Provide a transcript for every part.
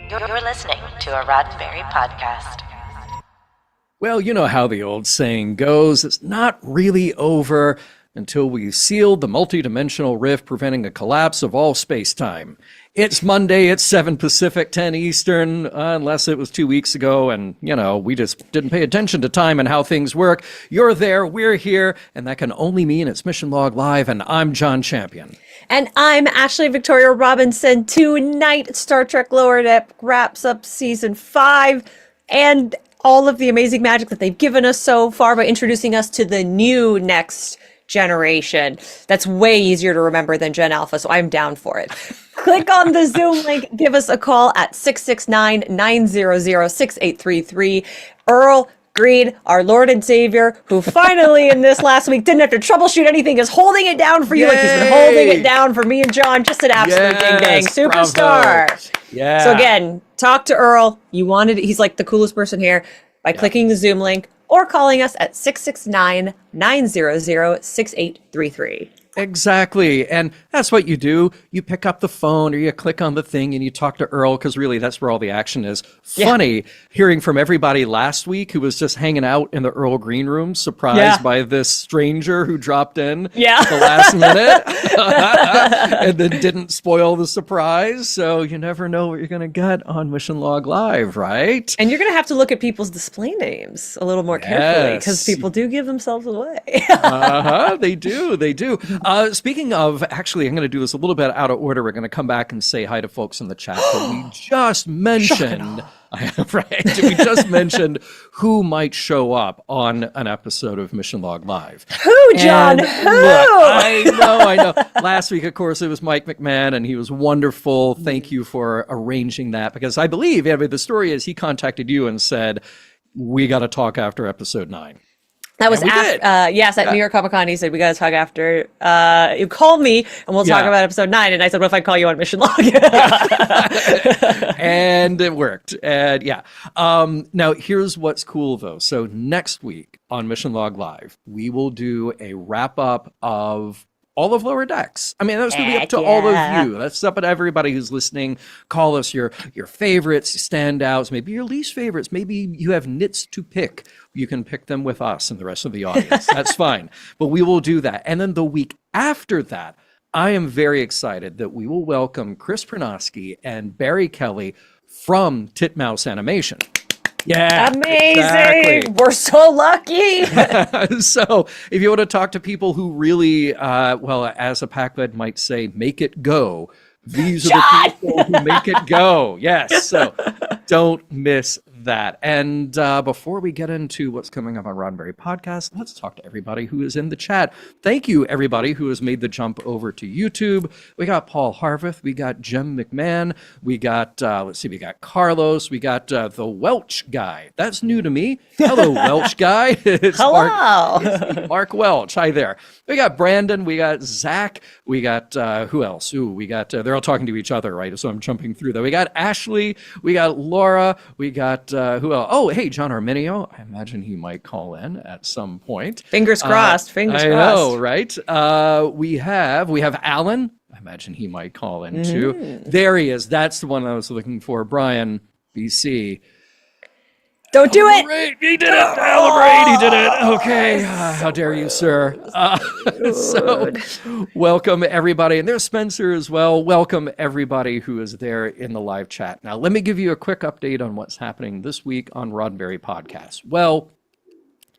You're listening to a Roddenberry podcast. Well, you know how the old saying goes, it's not really over until we've sealed the multidimensional rift preventing a collapse of all space-time. It's Monday, it's 7 Pacific, 10 Eastern, unless it was 2 weeks ago and, we just didn't pay attention to time and how things work. You're there, we're here, and that can only mean it's Mission Log Live, and I'm John Champion. And I'm Ashley Victoria Robinson. Tonight, Star Trek Lower Deck wraps up Season 5, and all of the amazing magic that they've given us so far by introducing us to the new next generation. That's way easier to remember than Gen Alpha, so I'm down for it. Click on the Zoom link, give us a call at 669-900-6833. Earl Green, our Lord and Savior, who finally in this last week didn't have to troubleshoot anything, is holding it down for you. Like he's been holding it down for me and John. Just an absolute ding-dang superstar. Bravo. Yeah. So again, talk to Earl. He's like the coolest person here by clicking the Zoom link or calling us at 669-900-6833. Exactly. And that's what you do. You pick up the phone or you click on the thing and you talk to Earl, because really that's where all the action is. Funny hearing from everybody last week who was just hanging out in the Earl Green room, surprised by this stranger who dropped in at the last minute and then didn't spoil the surprise. So you never know what you're going to get on Mission Log Live, right? And you're going to have to look at people's display names a little more carefully, because people do give themselves away. They do. They do. Speaking of, actually, I'm going to do this a little bit out of order. We're going to come back and say hi to folks in the chat. But we just mentioned, we just mentioned who might show up on an episode of Mission Log Live. Who, John? And who? Look, I know. Last week, of course, it was Mike McMahon, and he was wonderful. Thank you for arranging that, because I believe, the story is he contacted you and said, we got to talk after episode 9. That was at New York Comic Con. He said, we got to talk after. You call me and we'll talk about episode 9. And I said, what if I call you on Mission Log? And it worked. And now here's what's cool though. So next week on Mission Log Live, we will do a wrap up of all of Lower Decks. I mean, that's going to be up to all of you. That's up to everybody who's listening. Call us your favorites, standouts, maybe your least favorites. Maybe you have nits to pick. You can pick them with us and the rest of the audience. That's fine. But we will do that. And then the week after that, I am very excited that we will welcome Chris Pernosky and Barry Kelly from Titmouse Animation. Yeah, amazing. Exactly. We're so lucky. So if you want to talk to people who really, as a Pac-Led might say, make it go, these are the people who make it go. Yes. So don't miss that. And before we get into what's coming up on Roddenberry Podcast, let's talk to everybody who is in the chat. Thank you, everybody who has made the jump over to YouTube. We got Paul Harveth. We got Jem McMahon. We got, we got Carlos. We got the Welch guy. That's new to me. Hello, Welch guy. Hello. It's Mark Welch. Hi there. We got Brandon. We got Zach. We got, who else? We got, they're all talking to each other, right? So I'm jumping through that. We got Ashley. We got Laura. We got, who else? Oh, hey, John Arminio. I imagine he might call in at some point. Fingers crossed. Fingers crossed. I know, right? We have Alan. I imagine he might call in too. There he is. That's the one I was looking for. Brian, BC. Don't do it. Great. He did it. Celebrate. He did it. Okay. How dare you, sir? So welcome, everybody. And there's Spencer as well. Welcome, everybody who is there in the live chat. Now, let me give you a quick update on what's happening this week on Roddenberry Podcast. Well,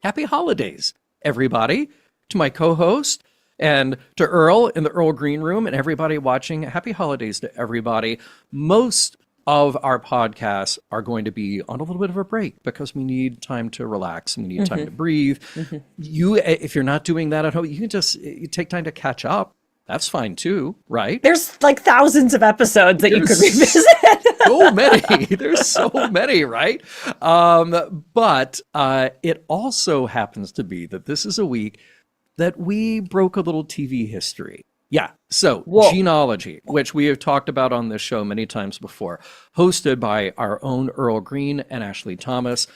happy holidays, everybody, to my co-host and to Earl in the Earl Green Room and everybody watching. Happy holidays to everybody. Most of our podcasts are going to be on a little bit of a break because we need time to relax and we need time to breathe. You, if you're not doing that at home, you can just take time to catch up. That's fine too, right? There's like thousands of episodes that you could revisit. So many. There's so many, right? But it also happens to be that this is a week that we broke a little TV history. Yeah. So Genealogy, which we have talked about on this show many times before, hosted by our own Earl Green and Ashley Thomas.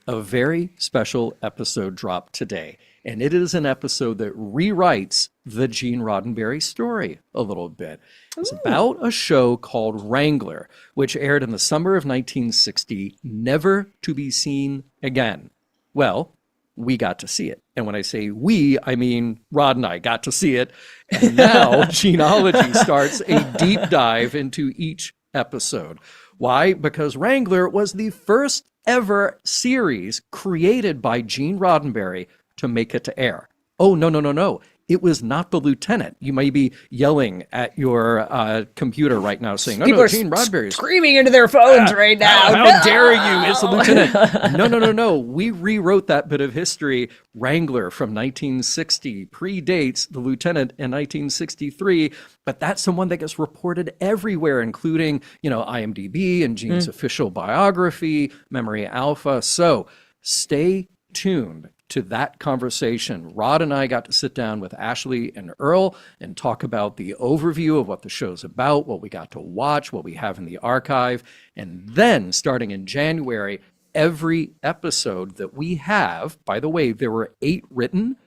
A very special episode dropped today. And it is an episode that rewrites the Gene Roddenberry story a little bit. It's about a show called Wrangler, which aired in the summer of 1960, never to be seen again. Well, we got to see it. And when I say we, I mean Rod and I got to see it. And now Genealogy starts a deep dive into each episode. Why? Because Wrangler was the first ever series created by Gene Roddenberry to make it to air. Oh, no. It was not The Lieutenant. You may be yelling at your computer right now saying, People are Gene Roddenberry's screaming into their phones right now. How dare you? It's The Lieutenant. No. We rewrote that bit of history. Wrangler from 1960 predates The Lieutenant in 1963, but that's the one that gets reported everywhere, including, IMDb and Gene's official biography, Memory Alpha. So stay tuned to that conversation. Rod and I got to sit down with Ashley and Earl and talk about the overview of what the show's about, what we got to watch, what we have in the archive. And then starting in January, every episode that we have, by the way, there were 8 written,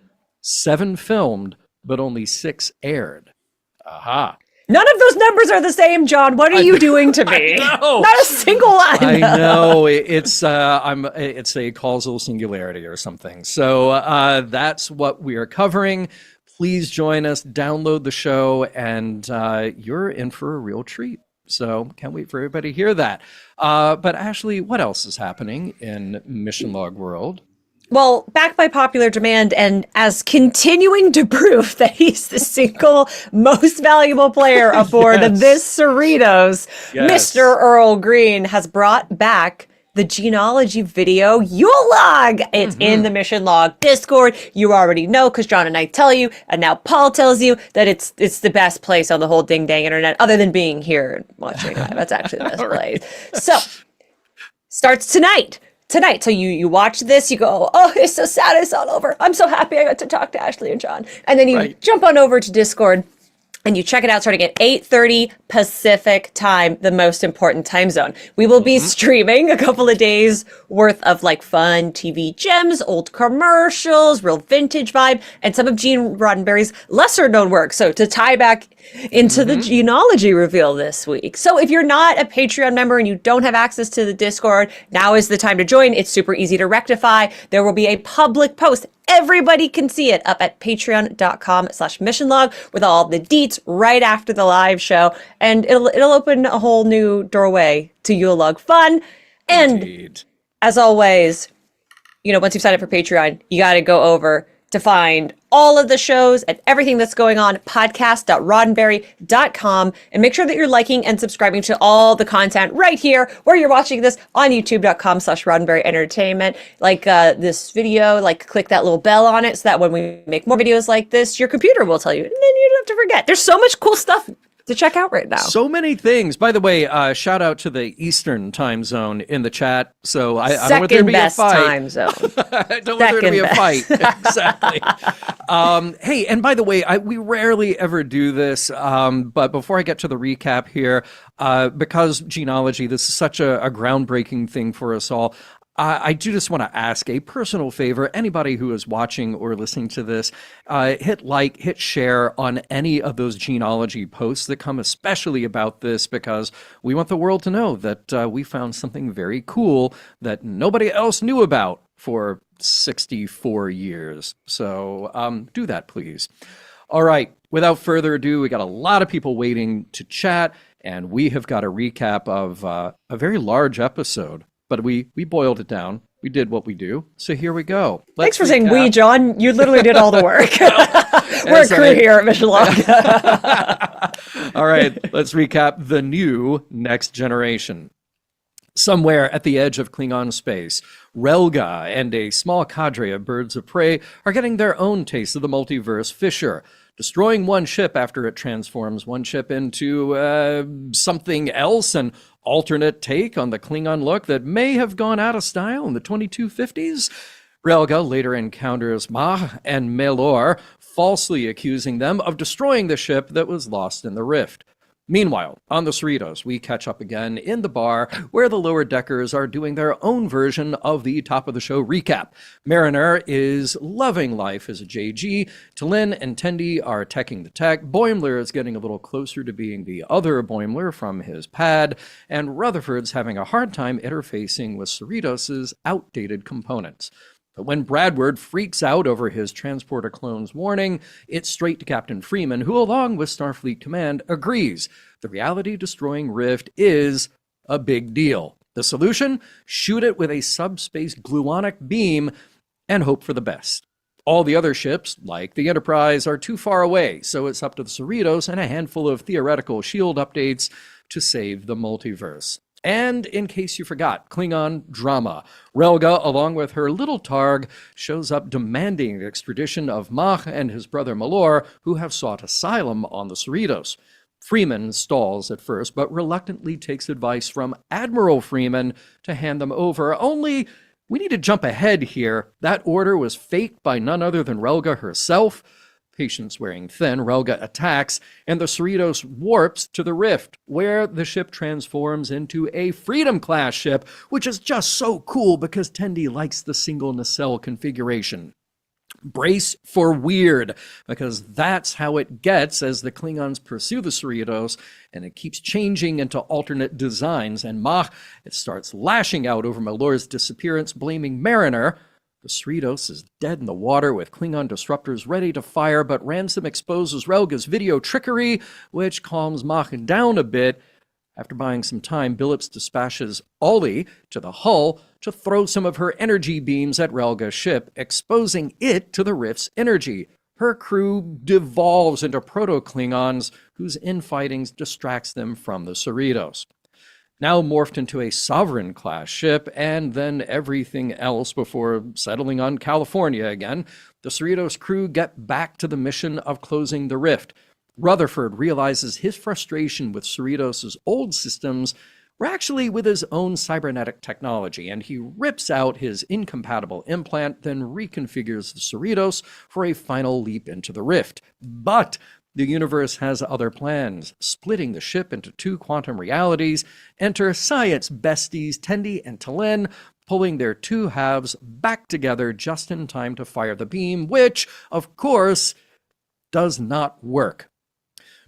7 filmed, but only 6 aired. Aha. None of those numbers are the same, John. What are you doing to me? Not a single line. I know it's a causal singularity or something. So that's what we are covering. Please join us, download the show, and you're in for a real treat. So can't wait for everybody to hear that. But Ashley, what else is happening in Mission Log world? Well, backed by popular demand and as continuing to prove that he's the single most valuable player aboard this Cerritos, Mr. Earl Green has brought back the Genealogy video Yule log. It's in the Mission Log Discord. You already know because John and I tell you, and now Paul tells you that it's the best place on the whole ding dang internet, other than being here and watching live. That's actually the best place. So, starts tonight. So you watch this, you go, oh, it's so sad it's all over. I'm so happy I got to talk to Ashley and John. And then you jump on over to Discord and you check it out starting at 8:30 Pacific time, the most important time zone. We will be streaming a couple of days worth of fun TV gems, old commercials, real vintage vibe, and some of Gene Roddenberry's lesser known work. So to tie back into the Genealogy reveal this week. So if you're not a Patreon member and you don't have access to the Discord, now is the time to join. It's super easy to rectify. There will be a public post. Everybody can see it up at patreon.com/missionlog with all the deets right after the live show. And it'll open a whole new doorway to Yule log fun. And Indeed. As always, once you've signed up for Patreon, you got to go over to find all of the shows and everything that's going on, podcast.roddenberry.com, and make sure that you're liking and subscribing to all the content right here where you're watching this on youtube.com/Roddenberry Entertainment. This video, click that little bell on it so that when we make more videos like this, your computer will tell you, and then you don't have to forget. There's so much cool stuff to check out right now. So many things. By the way, shout out to the Eastern time zone in the chat. So I don't want there to be a fight. Time zone. I don't want there to be a fight. Exactly. Hey, and by the way, we rarely ever do this, but before I get to the recap here, because Genealogy, this is such a groundbreaking thing for us all, I do just want to ask a personal favor. Anybody who is watching or listening to this, hit like, hit share on any of those Genealogy posts that come especially about this, because we want the world to know that we found something very cool that nobody else knew about for 64 years. So do that, please. All right. Without further ado, we got a lot of people waiting to chat, and we have got a recap of a very large episode. But we boiled it down. We did what we do. So here we go. Thanks for saying we, John. You literally did all the work. We're a crew here at Mission Log. All right, let's recap the new Next Generation. Somewhere at the edge of Klingon space, Relga and a small cadre of birds of prey are getting their own taste of the multiverse fissure, destroying one ship after it transforms one ship into something else, an alternate take on the Klingon look that may have gone out of style in the 2250s. Relga later encounters Mah and Melor, falsely accusing them of destroying the ship that was lost in the rift. Meanwhile, on the Cerritos, we catch up again in the bar where the lower deckers are doing their own version of the top of the show recap. Mariner is loving life as a JG. T'Lyn and Tendi are teching the tech. Boimler is getting a little closer to being the other Boimler from his pad. And Rutherford's having a hard time interfacing with Cerritos' outdated components. But when Bradward freaks out over his transporter clone's warning, it's straight to Captain Freeman, who, along with Starfleet Command, agrees the reality-destroying rift is a big deal. The solution? Shoot it with a subspace gluonic beam and hope for the best. All the other ships, like the Enterprise, are too far away, so it's up to the Cerritos and a handful of theoretical shield updates to save the multiverse. And in case you forgot, Klingon drama. Relga, along with her little Targ, shows up demanding the extradition of Mach and his brother Malor, who have sought asylum on the Cerritos. Freeman stalls at first, but reluctantly takes advice from Admiral Freeman to hand them over. Only, we need to jump ahead here. That order was faked by none other than Relga herself. Patience wearing thin, Relga attacks, and the Cerritos warps to the rift, where the ship transforms into a Freedom-class ship, which is just so cool because Tendi likes the single nacelle configuration. Brace for weird, because that's how it gets as the Klingons pursue the Cerritos, and it keeps changing into alternate designs, and Mach, it starts lashing out over Malor's disappearance, blaming Mariner. The Cerritos is dead in the water with Klingon disruptors ready to fire, but Ransom exposes Relga's video trickery, which calms Mach down a bit. After buying some time, Billups dispatches Ollie to the hull to throw some of her energy beams at Relga's ship, exposing it to the rift's energy. Her crew devolves into proto-Klingons, whose infighting distracts them from the Cerritos. Now morphed into a Sovereign-class ship, and then everything else before settling on California again, the Cerritos crew get back to the mission of closing the rift. Rutherford realizes his frustration with Cerritos' old systems were actually with his own cybernetic technology, and he rips out his incompatible implant, then reconfigures the Cerritos for a final leap into the rift. But the universe has other plans, splitting the ship into two quantum realities. Enter science besties Tendi and T'Lyn, pulling their two halves back together just in time to fire the beam, which, of course, does not work.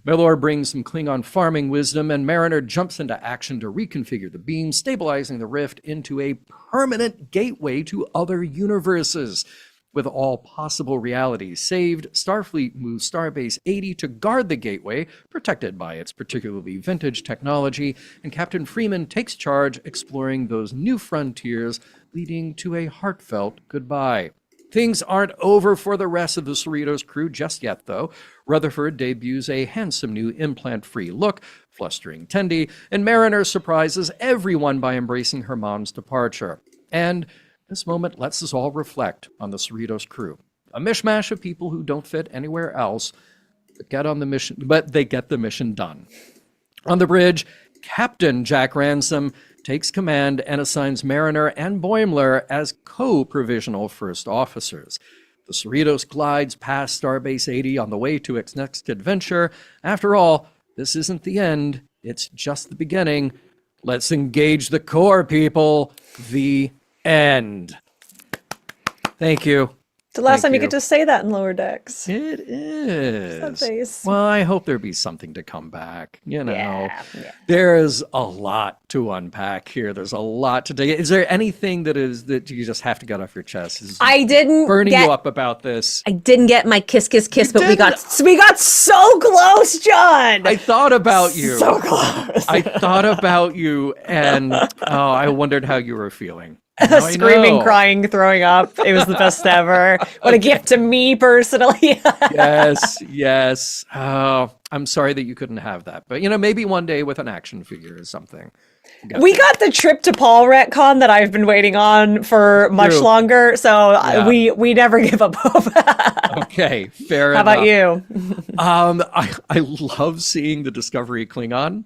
Malor brings some Klingon farming wisdom, and Mariner jumps into action to reconfigure the beam, stabilizing the rift into a permanent gateway to other universes. With all possible realities saved, Starfleet moves Starbase 80 to guard the gateway, protected by its particularly vintage technology, and Captain Freeman takes charge, exploring those new frontiers, leading to a heartfelt goodbye. Things aren't over for the rest of the Cerritos crew just yet, though. Rutherford debuts a handsome new implant-free look, flustering Tendi, and Mariner surprises everyone by embracing her mom's departure. And this moment lets us all reflect on the Cerritos crew. A mishmash of people who don't fit anywhere else, but they get the mission done. On the bridge, Captain Jack Ransom takes command and assigns Mariner and Boimler as co-provisional first officers. The Cerritos glides past Starbase 80 on the way to its next adventure. After all, this isn't the end, it's just the beginning. Let's engage the core, people. The end. Thank you. It's the last time you get to say that in Lower Decks. It is. That face. Well, I hope there be something to come back. You know, Yeah. there's a lot to unpack here. There's a lot to dig. Is there anything that you just have to get off your chest? I didn't burning you up about this. I didn't get my kiss, but we got so close, John. I thought about you. So close. I thought about you, and I wondered how you were feeling. Now I Screaming, know. crying, throwing up. It was the best ever. What a gift to me personally. Yes. I'm sorry that you couldn't have that, but maybe one day with an action figure or something. We got the trip to Paul retcon that I've been waiting on for much longer, so Yeah. we never give up hope. Okay, fair How enough. about you? I love seeing the Discovery Klingon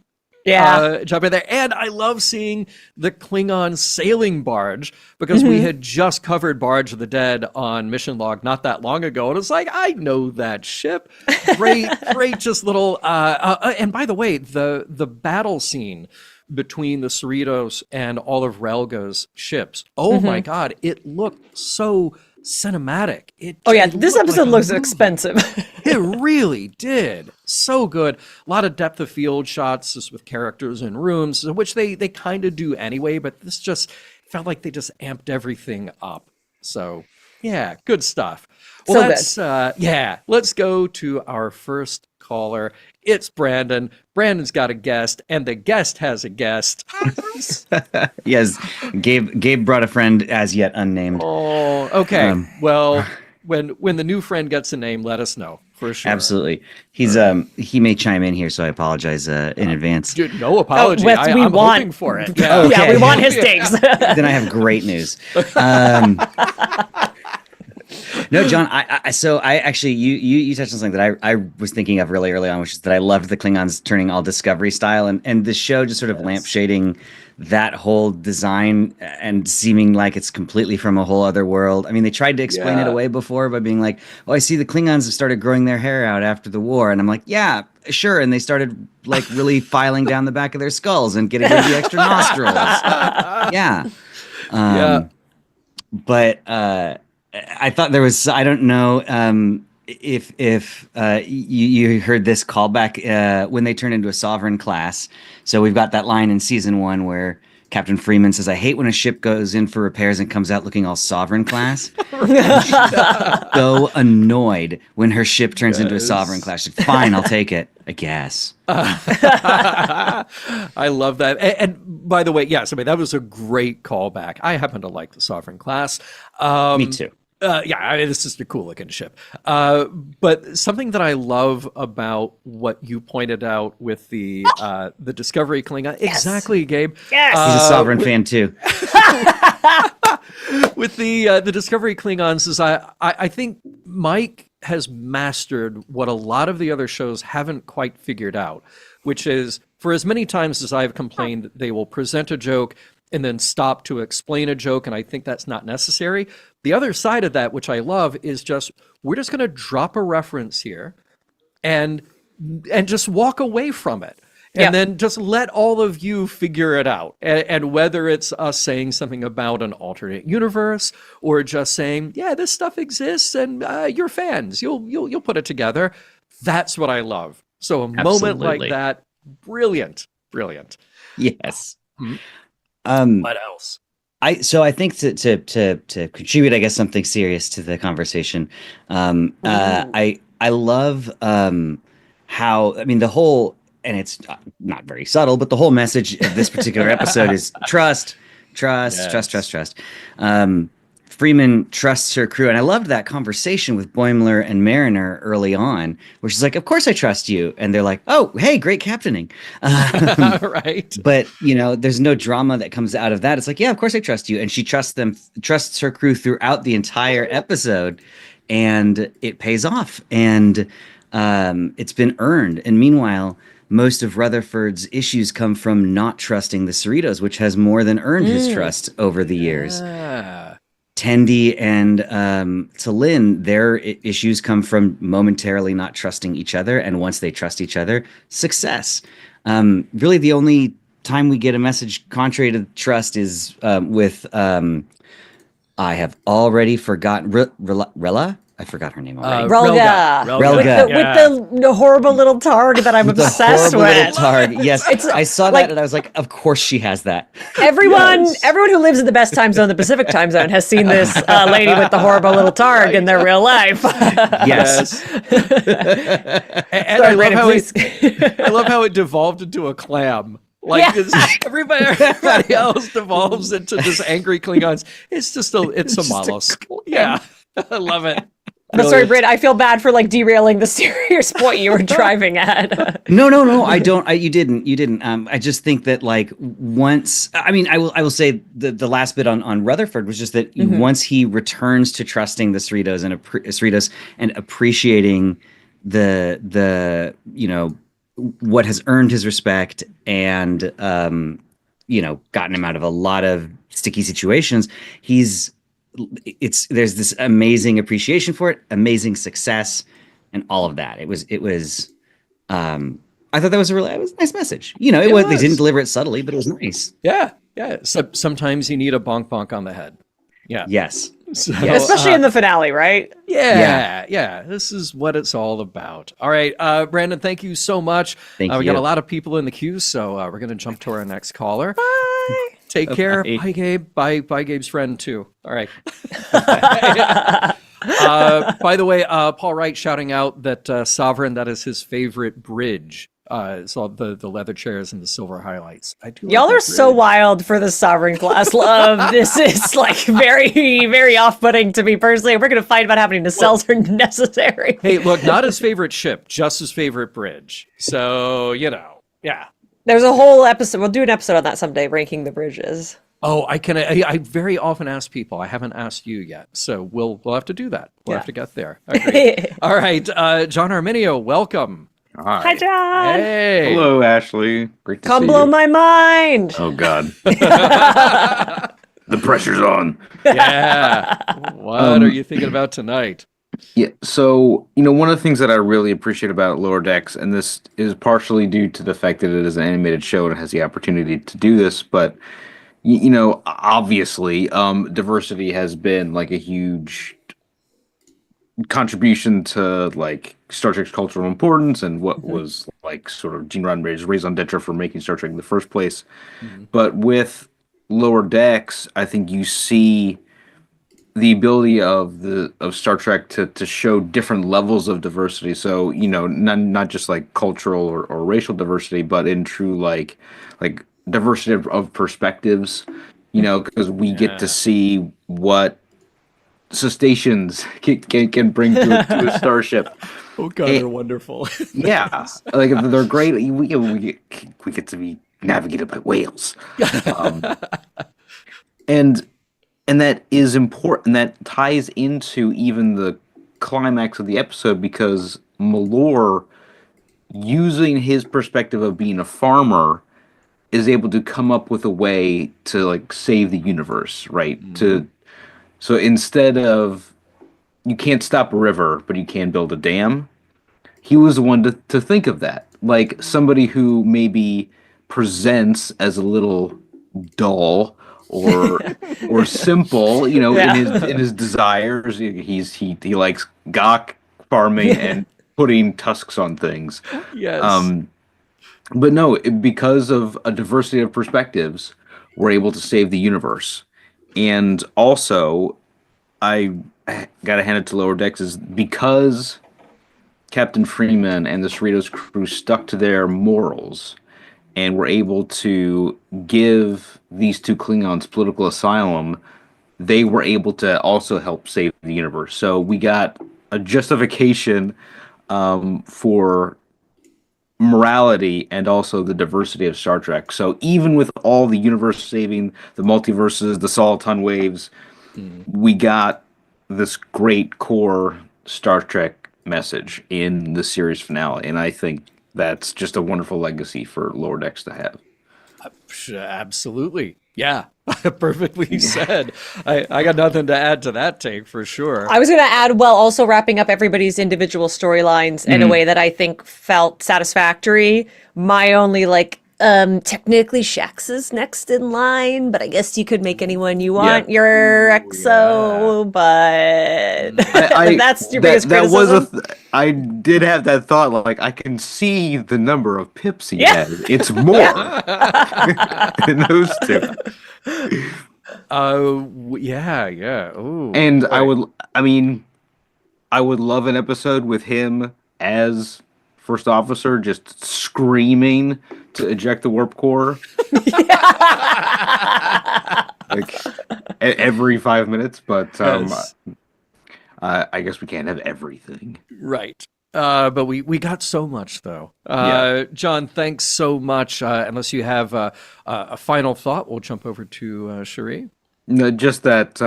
Yeah. jump in there. And I love seeing the Klingon sailing barge because we had just covered Barge of the Dead on Mission Log not that long ago. And it's like, I know that ship. Great, great, just little. And by the way, the battle scene between the Cerritos and all of Relga's ships. Oh my God, it looked so cinematic. Oh yeah, it this looked like episode a looks movie. expensive. It really did. So good. A lot of depth of field shots just with characters and rooms, which they kind of do anyway, but this just felt like they just amped everything up. So yeah, good stuff. Well, So let's go to our first caller. It's Brandon. Brandon's got a guest, and the guest has a guest. Yes, Gabe brought a friend as yet unnamed. Oh, okay. Well, when the new friend gets a name, let us know for sure. Absolutely. He's he may chime in here, so I apologize in advance. Dude, no apology. Wes, I'm hoping for it. Yeah. Okay. Yeah, we want his takes. Then I have great news. No, John. I actually you touched on something that I was thinking of really early on, which is that I loved the Klingons turning all Discovery style, and the show just sort of lampshading that whole design and seeming like it's completely from a whole other world. I mean, they tried to explain it away before by being like, "Oh, I see the Klingons have started growing their hair out after the war," and I'm like, "Yeah, sure." And they started like really filing down the back of their skulls and getting rid of the extra nostrils. Yeah. But I thought there was, I don't know if you heard this callback when they turn into a sovereign class. So we've got that line in season 1 where Captain Freeman says, "I hate when a ship goes in for repairs and comes out looking all sovereign class." So annoyed when her ship turns into a sovereign class. She's like, "Fine, I'll take it, I guess." I love that. And by the way, yes, I mean, that was a great callback. I happen to like the Sovereign class. Me too. Yeah, I mean, this is a cool looking ship. But something that I love about what you pointed out with the Discovery Klingon, exactly, Gabe. Yes. He's a sovereign fan too. With the Discovery Klingons is I think Mike has mastered what a lot of the other shows haven't quite figured out, which is for as many times as I've complained, they will present a joke and then stop to explain a joke, and I think that's not necessary. The other side of that, which I love, is just we're just going to drop a reference here and just walk away from it. And then just let all of you figure it out. And whether it's us saying something about an alternate universe or just saying, yeah, this stuff exists and you're fans, you'll put it together. That's what I love. So a moment like that, brilliant. Yes. What else? I think to contribute, I guess, something serious to the conversation. I love how, I mean, the whole, and it's not very subtle, but the whole message of this particular episode is trust. Freeman trusts her crew. And I loved that conversation with Boimler and Mariner early on, where she's like, "Of course I trust you." And they're like, "Oh, hey, great captaining." Right. But, there's no drama that comes out of that. It's like, "Yeah, of course I trust you." And she trusts her crew throughout the entire episode, and it pays off. And it's been earned. And meanwhile, most of Rutherford's issues come from not trusting the Cerritos, which has more than earned his trust over the years. Tendi and T'Lyn, their issues come from momentarily not trusting each other, and once they trust each other, success. Really, the only time we get a message contrary to trust is with I have already forgotten Rella. I forgot her name already. Relga. With the horrible little targ that I'm obsessed with. Little targ. Yes, I saw that and I was like, of course she has that. Everyone who lives in the best time zone, the Pacific time zone, has seen this lady with the horrible little targ in their real life. Yes. And I love how it devolved into a clam. Everybody else devolves into this angry Klingons. It's just it's a mollusk. Yeah, I love it. But sorry, Britt, I feel bad for derailing the serious point you were driving at. No, I don't. You didn't. I just think that once, I mean, I will say the last bit on Rutherford was just that once he returns to trusting the Cerritos and appreciating the what has earned his respect and gotten him out of a lot of sticky situations. There's this amazing appreciation for it, amazing success, and all of that. I thought that was it was a nice message. They didn't deliver it subtly, but it was nice. Yeah. So, sometimes you need a bonk bonk on the head. Yeah. Yes. So, Especially in the finale, right? Yeah. This is what it's all about. All right, Brandon, thank you so much. Thank We you. got a lot of people in the queue, so we're going to jump to our next caller. Bye. Take care. Bye. Bye, Gabe. Bye, Gabe's friend, too. All right. By the way, Paul Wright shouting out that Sovereign, that is his favorite bridge. It's all the leather chairs and the silver highlights. I do. Y'all are so wild for the Sovereign class love. This is like very, very off-putting to me personally. We're going to fight about how many nacelles are necessary. Hey, look, not his favorite ship, just his favorite bridge. So, yeah. There's a whole episode. We'll do an episode on that someday, ranking the bridges. Oh, I very often ask people. I haven't asked you yet, so we'll have to do that. We'll have to get there. Agreed. All right, John Arminio, welcome. Hi, John. Hey. Hello, Ashley. Great to Come see blow you. my mind. Oh, God. The pressure's on. Yeah. What are you thinking about tonight? Yeah, so, one of the things that I really appreciate about Lower Decks, and this is partially due to the fact that it is an animated show and it has the opportunity to do this, but, obviously, diversity has been like a huge contribution to like Star Trek's cultural importance and what was like sort of Gene Roddenberry's raison d'etre for making Star Trek in the first place. But with Lower Decks, I think you see the ability of Star Trek to show different levels of diversity. So, not just like cultural or racial diversity, but in true like diversity of perspectives, because we get to see what crustaceans can bring to a starship. Oh God, they're wonderful. Yeah, like they're great. We get to be navigated by whales, and that is important. That ties into even the climax of the episode because Malor, using his perspective of being a farmer, is able to come up with a way to like save the universe, right? So instead of, you can't stop a river, but you can build a dam, he was the one to think of that. Like somebody who maybe presents as a little dull or simple, in his desires. He likes gawk farming and putting tusks on things. Yes. But no, because of a diversity of perspectives, we're able to save the universe. And also, I gotta hand it to Lower Decks is because Captain Freeman and the Cerritos crew stuck to their morals and were able to give these two Klingons political asylum, they were able to also help save the universe. So we got a justification for morality and also the diversity of Star Trek. So even with all the universe saving, the multiverses, the soliton waves, we got this great core Star Trek message in the series finale. And I think that's just a wonderful legacy for Lower Decks to have. Absolutely. Yeah. Perfectly said. I got nothing to add to that take for sure. I was going to add, also wrapping up everybody's individual storylines in a way that I think felt satisfactory. My only technically Shax is next in line, but I guess you could make anyone you want your XO, but that's your biggest criticism. I did have that thought, like, I can see the number of pips he has. It's more than those two. Yeah. Ooh, and boy. I would love an episode with him as first officer just screaming to eject the warp core. Like every 5 minutes, but Yes. I guess we can't have everything. Right. But we got so much though. John, thanks so much. Unless you have a final thought, we'll jump over to Cherie. No, just that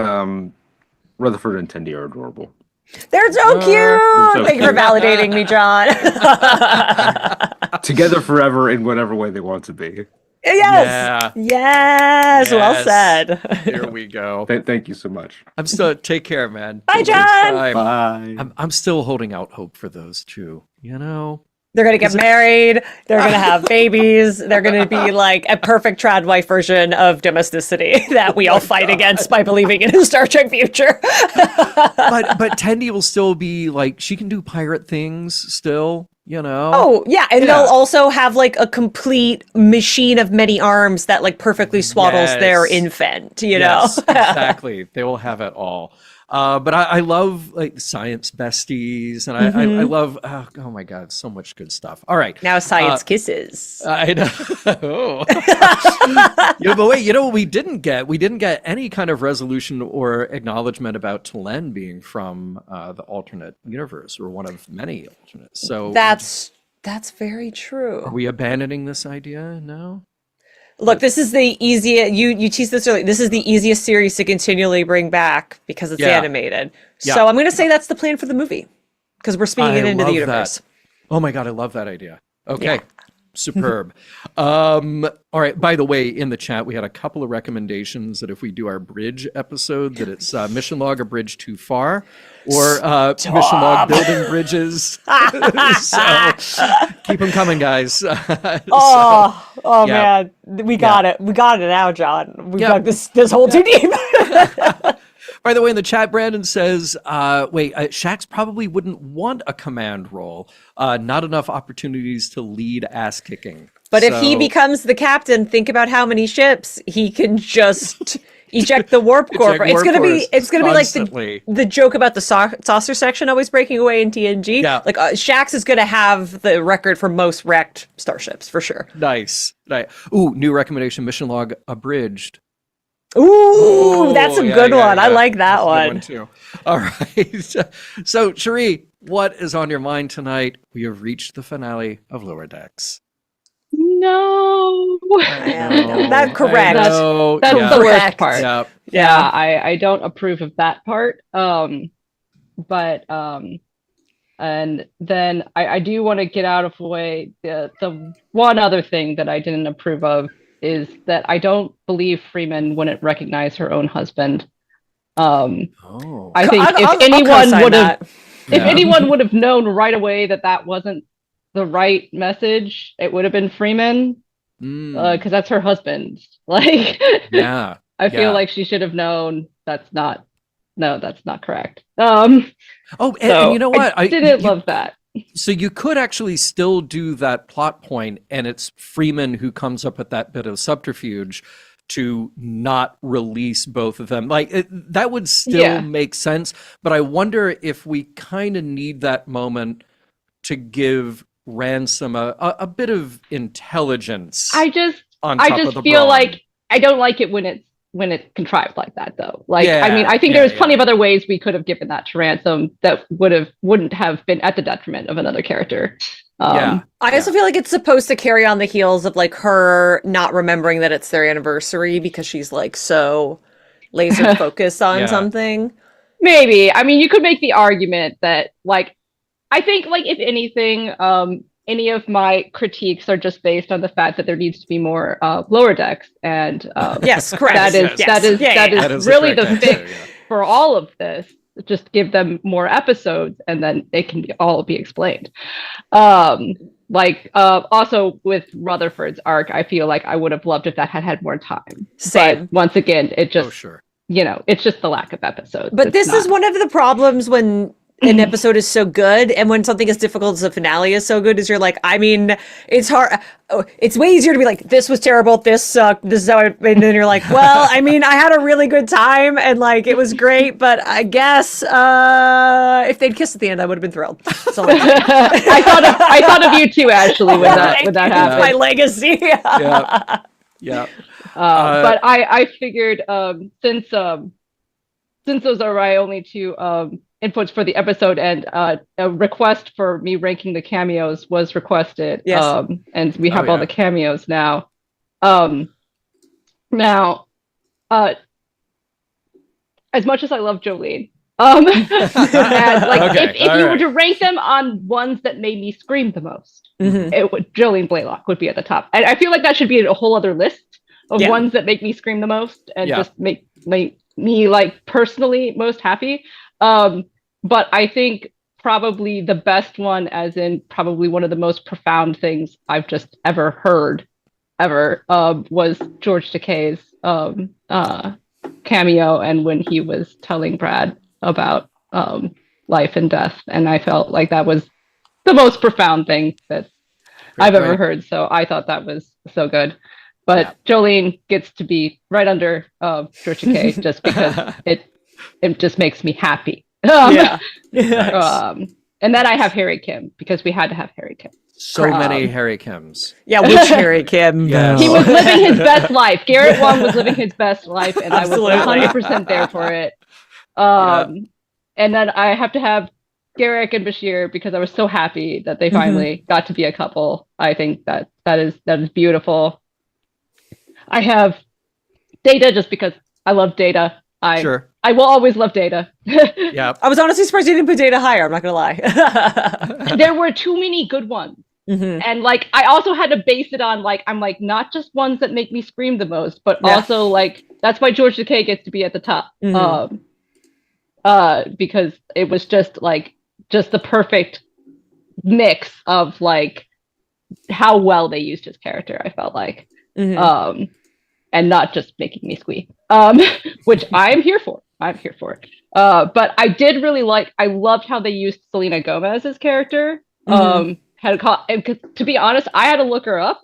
Rutherford and Tendi are adorable. They're so cute. So Thank you for cute. validating me, John. together forever in whatever way they want to be. Yes. Yes. Well said. There we go. Thank you so much. I'm still take care, man. Bye, Till John. next time. Bye. I'm still holding out hope for those two. You know. They're going to get married. They're going to have babies. They're going to be like a perfect trad wife version of domesticity that we all fight against by believing in a Star Trek future. But Tendi will still be like, she can do pirate things still, you know? Oh, yeah. And they'll also have like a complete machine of many arms that like perfectly swaddles their infant, you know? Exactly. They will have it all. But I love like science besties, and I love oh my god, so much good stuff. All right, Now science kisses. I know. Yeah, but wait, you know what we didn't get? We didn't get any kind of resolution or acknowledgement about Talen being from the alternate universe or one of many alternates. So That's very true. are we abandoning this idea now? Look, this is the easiest. You teased this earlier. This is the easiest series to continually bring back because it's animated. Yeah. So I'm going to say that's the plan for the movie because we're spinning it into the love universe. that. Oh my god, I love that idea. Okay. Superb. All right. By the way, in the chat, we had a couple of recommendations that if we do our bridge episode, that it's mission log a bridge too far, or mission log building bridges. So keep them coming, guys. Man, we got it. We got it now, John. We got this whole too deep. By the way, in the chat, Brandon says, Shax probably wouldn't want a command role. Not enough opportunities to lead ass kicking. But if he becomes the captain, think about how many ships he can just eject the warp core. It's gonna be like the joke about the saucer section always breaking away in TNG. Yeah. Like Shax is gonna have the record for most wrecked starships for sure. Nice. Ooh, new recommendation: mission log abridged. Ooh, that's a good one. I like that one. Too. All right. So, Cherie, what is on your mind tonight? We have reached the finale of Lower Decks. No. That's correct. That's the worst part. Yeah. I don't approve of that part. And then I do want to get out of the way. The one other thing that I didn't approve of is that I don't believe Freeman wouldn't recognize her own husband. I think if anyone would have known right away that wasn't the right message, it would have been Freeman, because that's her husband. Like, I feel like she should have known that's not correct. And you know what? I didn't love that. So you could actually still do that plot point, and it's Freeman who comes up with that bit of subterfuge to not release both of them. Like that would still make sense, but I wonder if we kind of need that moment to give Ransom a bit of intelligence. I just feel brawn. like I don't like it when it's contrived like that, though. Like, I mean, I think there's plenty of other ways we could have given that to Ransom that wouldn't have been at the detriment of another character. I also feel like it's supposed to carry on the heels of like her not remembering that it's their anniversary because she's like so laser focused on something. Maybe. I mean, you could make the argument that like, I think like if anything, any of my critiques are just based on the fact that there needs to be more Lower Decks, and yes, correct. That is really the fix for all of this. Just give them more episodes, and then they can all be explained. Also with Rutherford's arc, I feel like I would have loved if that had more time. Same. But once again, it just it's just the lack of episodes. But this is one of the problems when an episode is so good, and when something as difficult as a finale is so good, is you're like, I mean, it's hard. It's way easier to be like, this was terrible, this sucked, this is how and then you're like, well, I mean, I had a really good time, and like, it was great, but I guess if they'd kissed at the end, I would have been thrilled. So like, I thought of you too, Ashley, when that happened. My legacy. Yeah. But I figured since those are my only two inputs for the episode, and a request for me ranking the cameos was requested. Yes. And we have all the cameos now. As much as I love Jolene, And like, Okay, if all you were right. to rank them on ones that made me scream the most, Mhm. it would Jolene Blaylock would be at the top. And I feel like that should be a whole other list of Yeah. ones that make me scream the most and Yeah. just make me like personally most happy. But I think probably the best one, as in probably one of the most profound things I've just ever heard ever, was George Takei's cameo, and when he was telling Brad about life and death, and I felt like that was the most profound thing that I've ever heard. So I thought that was so good. But Jolene gets to be right under George Takei just because it just makes me happy. Yeah. Nice. And then I have Harry Kim because we had to have Harry Kim. So many Harry Kims. Yeah, which Harry Kim? Yes. He was living his best life. Garrett Wang was living his best life, and Absolutely. I was 100% there for it. And then I have to have Garrick and Bashir because I was so happy that they finally got to be a couple. I think that is beautiful. I have Data just because I love Data. I will always love Data. Yeah. I was honestly surprised you didn't put Data higher. I'm not gonna lie. There were too many good ones. And like I also had to base it on like I'm like not just ones that make me scream the most, but also like that's why George Takei gets to be at the top. Because it was just the perfect mix of like how well they used his character, I felt like. And not just making me squeak. Which I'm here for. But I did really I loved how they used Selena Gomez's character. To be honest, I had to look her up,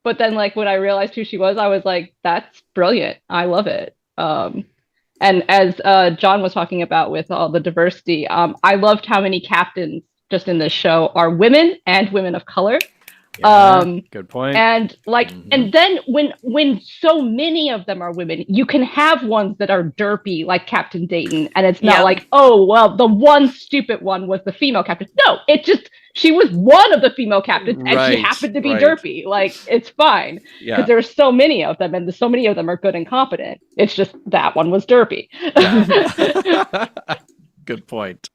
but then like when I realized who she was, I was like, that's brilliant. I love it. And as John was talking about with all the diversity, I loved how many captains just in this show are women and women of color. Good point. And like, and then when so many of them are women, you can have ones that are derpy, like Captain Dayton, and it's not like, oh well, the one stupid one was the female captain. No, it just she was one of the female captains, and she happened to be derpy. Like it's fine because there's so many of them, and so many of them are good and competent. It's just that one was derpy. Good point.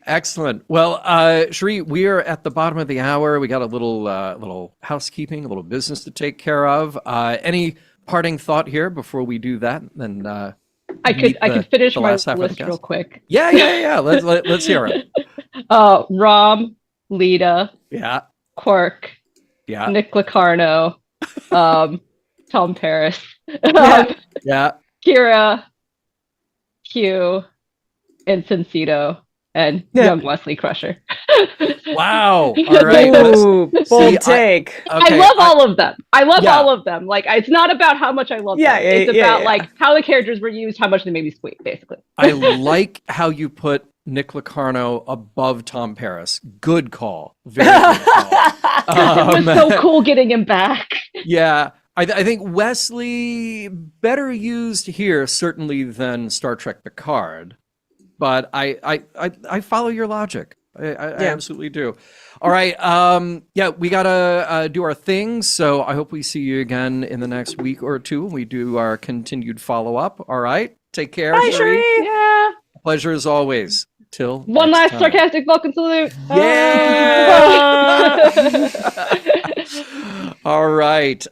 Excellent. Well, Cherie, we are at the bottom of the hour. We got a little housekeeping, a little business to take care of. Any parting thought here before we do that? Then I could finish my list real quick. Yeah. Let's hear it. Rom, Lita, Quark, Nick Locarno, Tom Paris, Kira, Q, and Sincito. And young Wesley Crusher. Wow. All right. Bold take. I love all of them. I love all of them. Like, it's not about how much I love them. It's about like how the characters were used, how much they made me squeak, basically. I like how you put Nick Locarno above Tom Paris. Good call. Very good call. It was so cool getting him back. Yeah. I think Wesley better used here, certainly, than Star Trek Picard. But I follow your logic. I absolutely do. All right. We gotta do our things. So I hope we see you again in the next week or two when we do our continued follow up. All right. Take care. Bye, Cherie. Yeah. Pleasure as always. Till one next last time. sarcastic Vulcan salute. All right.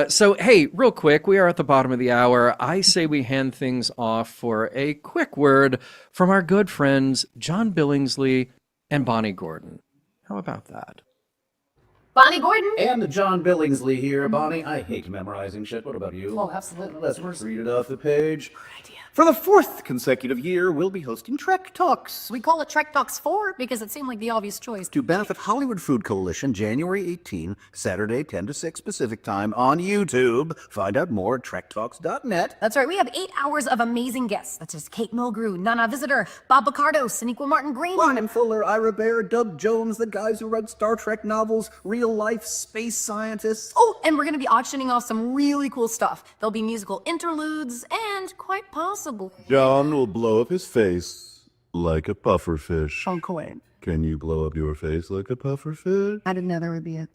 So, hey, real quick, we are at the bottom of the hour. I say we hand things off for a quick word from our good friends, John Billingsley and Bonnie Gordon. How about that? Bonnie Gordon? And John Billingsley here. Bonnie, I hate memorizing shit. What about you? Oh, absolutely. Let's read it off the page. For the 4th consecutive year, we'll be hosting Trek Talks. We call it Trek Talks 4 because it seemed like the obvious choice. To benefit Hollywood Food Coalition, January 18, Saturday, 10 to 6 Pacific Time on YouTube. Find out more at trektalks.net. That's right. We have 8 hours of amazing guests. That's just Kate Mulgrew, Nana Visitor, Bob Picardo, Sonequa Martin Green. Ryan Fuller, Ira Bear, Doug Jones, the guys who read Star Trek novels, real-life space scientists. Oh, and we're going to be auctioning off some really cool stuff. There'll be musical interludes and quite possible. John will blow up his face like a pufferfish. Sean Cohen. Can you blow up your face like a pufferfish? I didn't know there would be a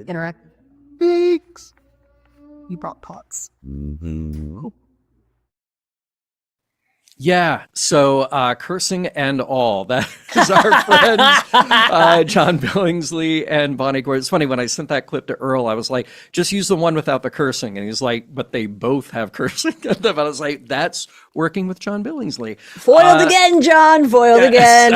interactive. Thanks. You brought pots. Mm-hmm. Yeah, so cursing and all. That is our friends, John Billingsley and Bonnie Gordon. It's funny, when I sent that clip to Earl, I was like, just use the one without the cursing. And he's like, but they both have cursing in them. I was like, that's working with John Billingsley. Foiled again, John. Foiled again.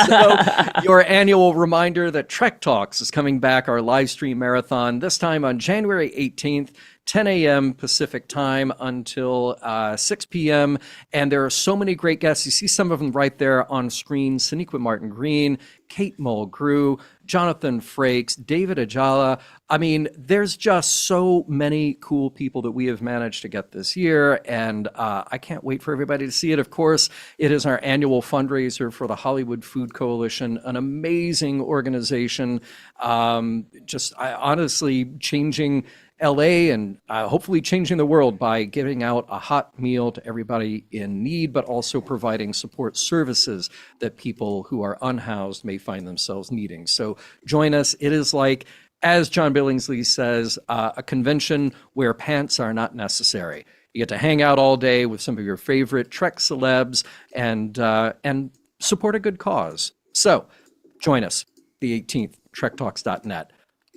So your annual reminder that Trek Talks is coming back, our live stream marathon, this time on January 18th. 10 a.m. Pacific time until 6 p.m. And there are so many great guests. You see some of them right there on screen. Sonequa Martin Green, Kate Mulgrew, Jonathan Frakes, David Ajala. I mean, there's just so many cool people that we have managed to get this year. And I can't wait for everybody to see it. Of course, it is our annual fundraiser for the Hollywood Food Coalition, an amazing organization. Honestly changing LA and hopefully changing the world by giving out a hot meal to everybody in need, but also providing support services that people who are unhoused may find themselves needing. So join us. It is like, as John Billingsley says, a convention where pants are not necessary. You get to hang out all day with some of your favorite Trek celebs and support a good cause. So join us the 18th, trektalks.net.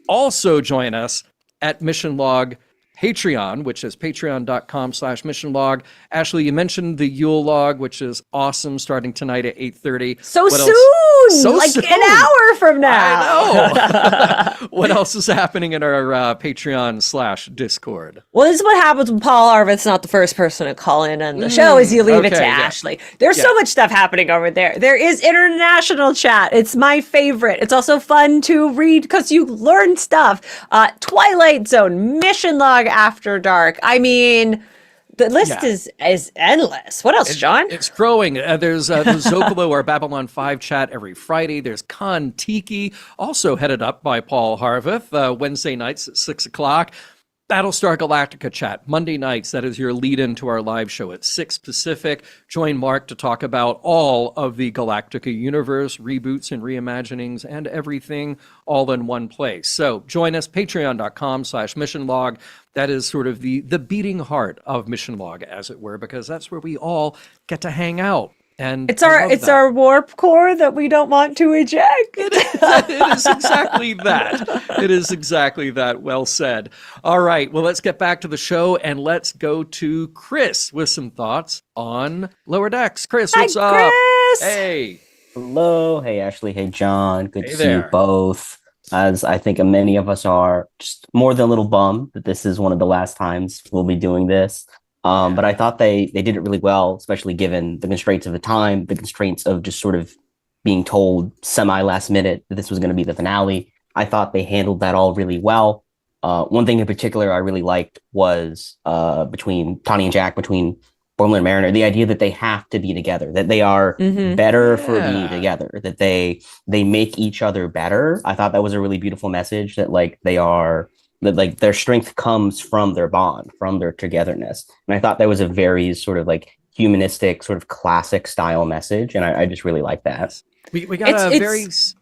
Also join us at Mission Log Patreon, which is patreon.com/Mission Log. Ashley, you mentioned the Yule Log, which is awesome, starting tonight at 8:30. So What soon! else? So Like soon. an hour from now. I know. What else is happening in our Patreon/Discord? Well, this is what happens when Paul Arvith's not the first person to call in on the show, is you leave it to okay, yeah. Ashley. There's so much stuff happening over there. There is international chat. It's my favorite. It's also fun to read because you learn stuff. Twilight Zone, Mission Log After Dark. I mean, the list is endless. What else, John? It's growing. There's the Zocalo, our Babylon 5 chat every Friday. There's Con Tiki, also headed up by Paul Harveth, Wednesday nights at 6 o'clock. Battlestar Galactica chat, Monday nights. That is your lead into our live show at 6 Pacific. Join Mark to talk about all of the Galactica universe, reboots and reimaginings, and everything all in one place. So join us, patreon.com/Mission Log. That is sort of the beating heart of Mission Log, as it were, because that's where we all get to hang out. And It's our warp core that we don't want to eject. It is exactly that. It is exactly that. Well said. All right. Well, let's get back to the show and let's go to Chris with some thoughts on Lower Decks. Chris, what's up? Chris! Hey. Hello. Hey, Ashley. Hey, John. Good Hey to see you there. both. As I think many of us are just more than a little bummed that this is one of the last times we'll be doing this. But I thought they did it really well, especially given the constraints of the time, the constraints of just sort of being told semi-last minute that this was going to be the finale. I thought they handled that all really well. One thing in particular I really liked was between Tawny and Jack, between Boimler and Mariner, the idea that they have to be together, that they are better for being together, that they make each other better. I thought that was a really beautiful message, that like they are... that like their strength comes from their bond, from their togetherness. And I thought that was a very sort of like humanistic, sort of classic style message. And I just really like that. We got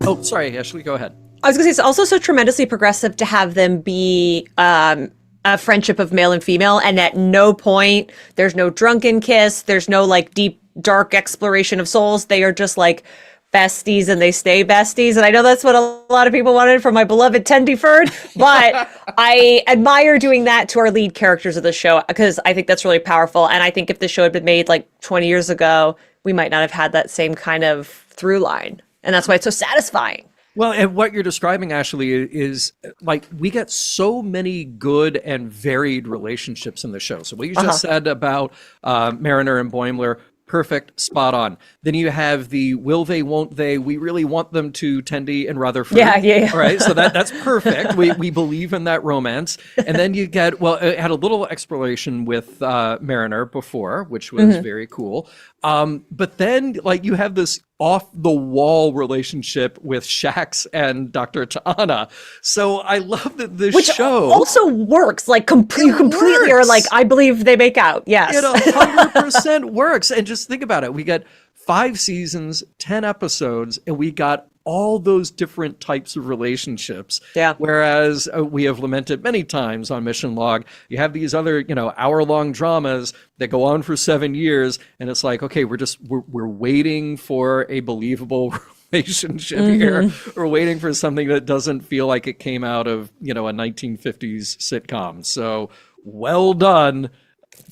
Oh, sorry, Ashley, go ahead. I was going to say, it's also so tremendously progressive to have them be a friendship of male and female, and at no point there's no drunken kiss, there's no like deep, dark exploration of souls. They are just like besties and they stay besties. And I know that's what a lot of people wanted from my beloved Tendyford, but I admire doing that to our lead characters of the show because I think that's really powerful. And I think if the show had been made like 20 years ago, we might not have had that same kind of through line. And that's why it's so satisfying. Well, and what you're describing, Ashley, is like we get so many good and varied relationships in the show. So what you just said about Mariner and Boimler, perfect, spot on. Then you have the will they, won't they, we really want them to, Tendi and Rutherford. Yeah. All right, so that's perfect. We believe in that romance. And then you get, well, it had a little exploration with Mariner before, which was very cool. But then like you have this off the wall relationship with Shax and Dr. Ta'ana. So I love that this Which show also works. Like you completely are like, I believe they make out. Yes. It 100% works. And just think about it. We got 5 seasons, 10 episodes, and we got all those different types of relationships. Yeah. Whereas we have lamented many times on Mission Log, you have these other, hour-long dramas that go on for 7 years, and it's like, okay, we're waiting for a believable relationship here. We're waiting for something that doesn't feel like it came out of, a 1950s sitcom. So well done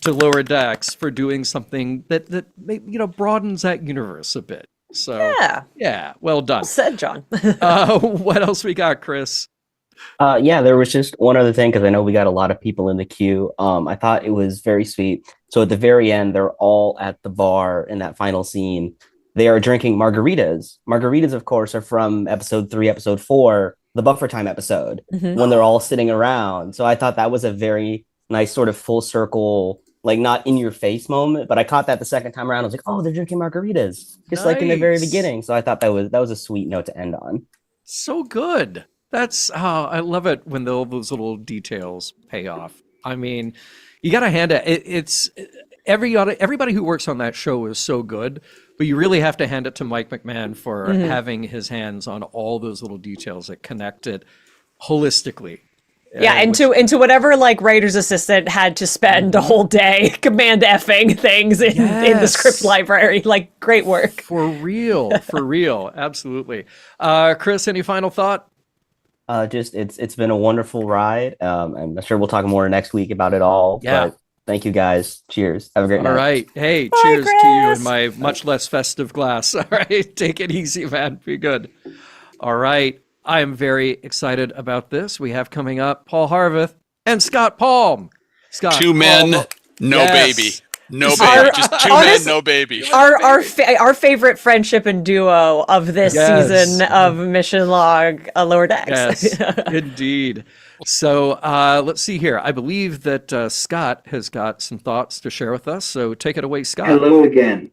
to Lower Decks for doing something that broadens that universe a bit. So yeah, well done. Well said, John. What else we got, Chris? There was just one other thing, because I know we got a lot of people in the queue. I thought it was very sweet. So at the very end, they're all at the bar in that final scene. They are drinking margaritas. Margaritas, of course, are from episode 3, episode 4, the buffer time episode, when they're all sitting around. So I thought that was a very nice sort of full circle, like not in your face moment, but I caught that the second time around. I was like, oh, they're drinking margaritas, just like in the very beginning. So I thought that was a sweet note to end on. So good. That's I love it when all those little details pay off. I mean, you got to hand it. It's everybody who works on that show is so good, but you really have to hand it to Mike McMahon for having his hands on all those little details that connect it holistically. Yeah, into whatever like writer's assistant had to spend a whole day command effing things in the script library. Like, great work. For real, absolutely. Chris, any final thought? Just it's been a wonderful ride. I'm sure we'll talk more next week about it all. Yeah. But thank you guys. Cheers. Have a great night. All right. Hey, Bye, cheers Chris. to you in my much less festive glass. All right. Take it easy, man. Be good. All right. I am very excited about this. We have coming up Paul Harveth and Scott Palm. Scott, Two men, Palm. no Yes. baby. No baby. Just two men, no baby. Our favorite friendship and duo of this season of Mission Log Lower Decks. Yes, indeed. So let's see here. I believe that Scott has got some thoughts to share with us. So take it away, Scott. Hello again.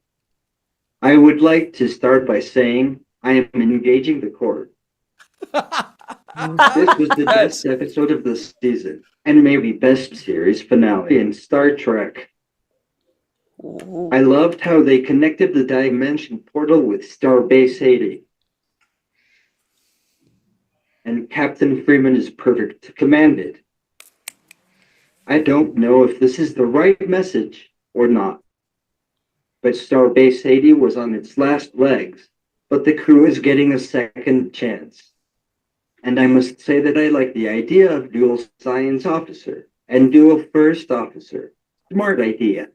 I would like to start by saying I am engaging the court. This was the best episode of the season, and maybe best series finale in Star Trek. I loved how they connected the dimension portal with Starbase 80. And Captain Freeman is perfect to command it. I don't know if this is the right message or not, but Starbase 80 was on its last legs, but the crew is getting a second chance. And I must say that I like the idea of dual science officer and dual first officer. Smart idea.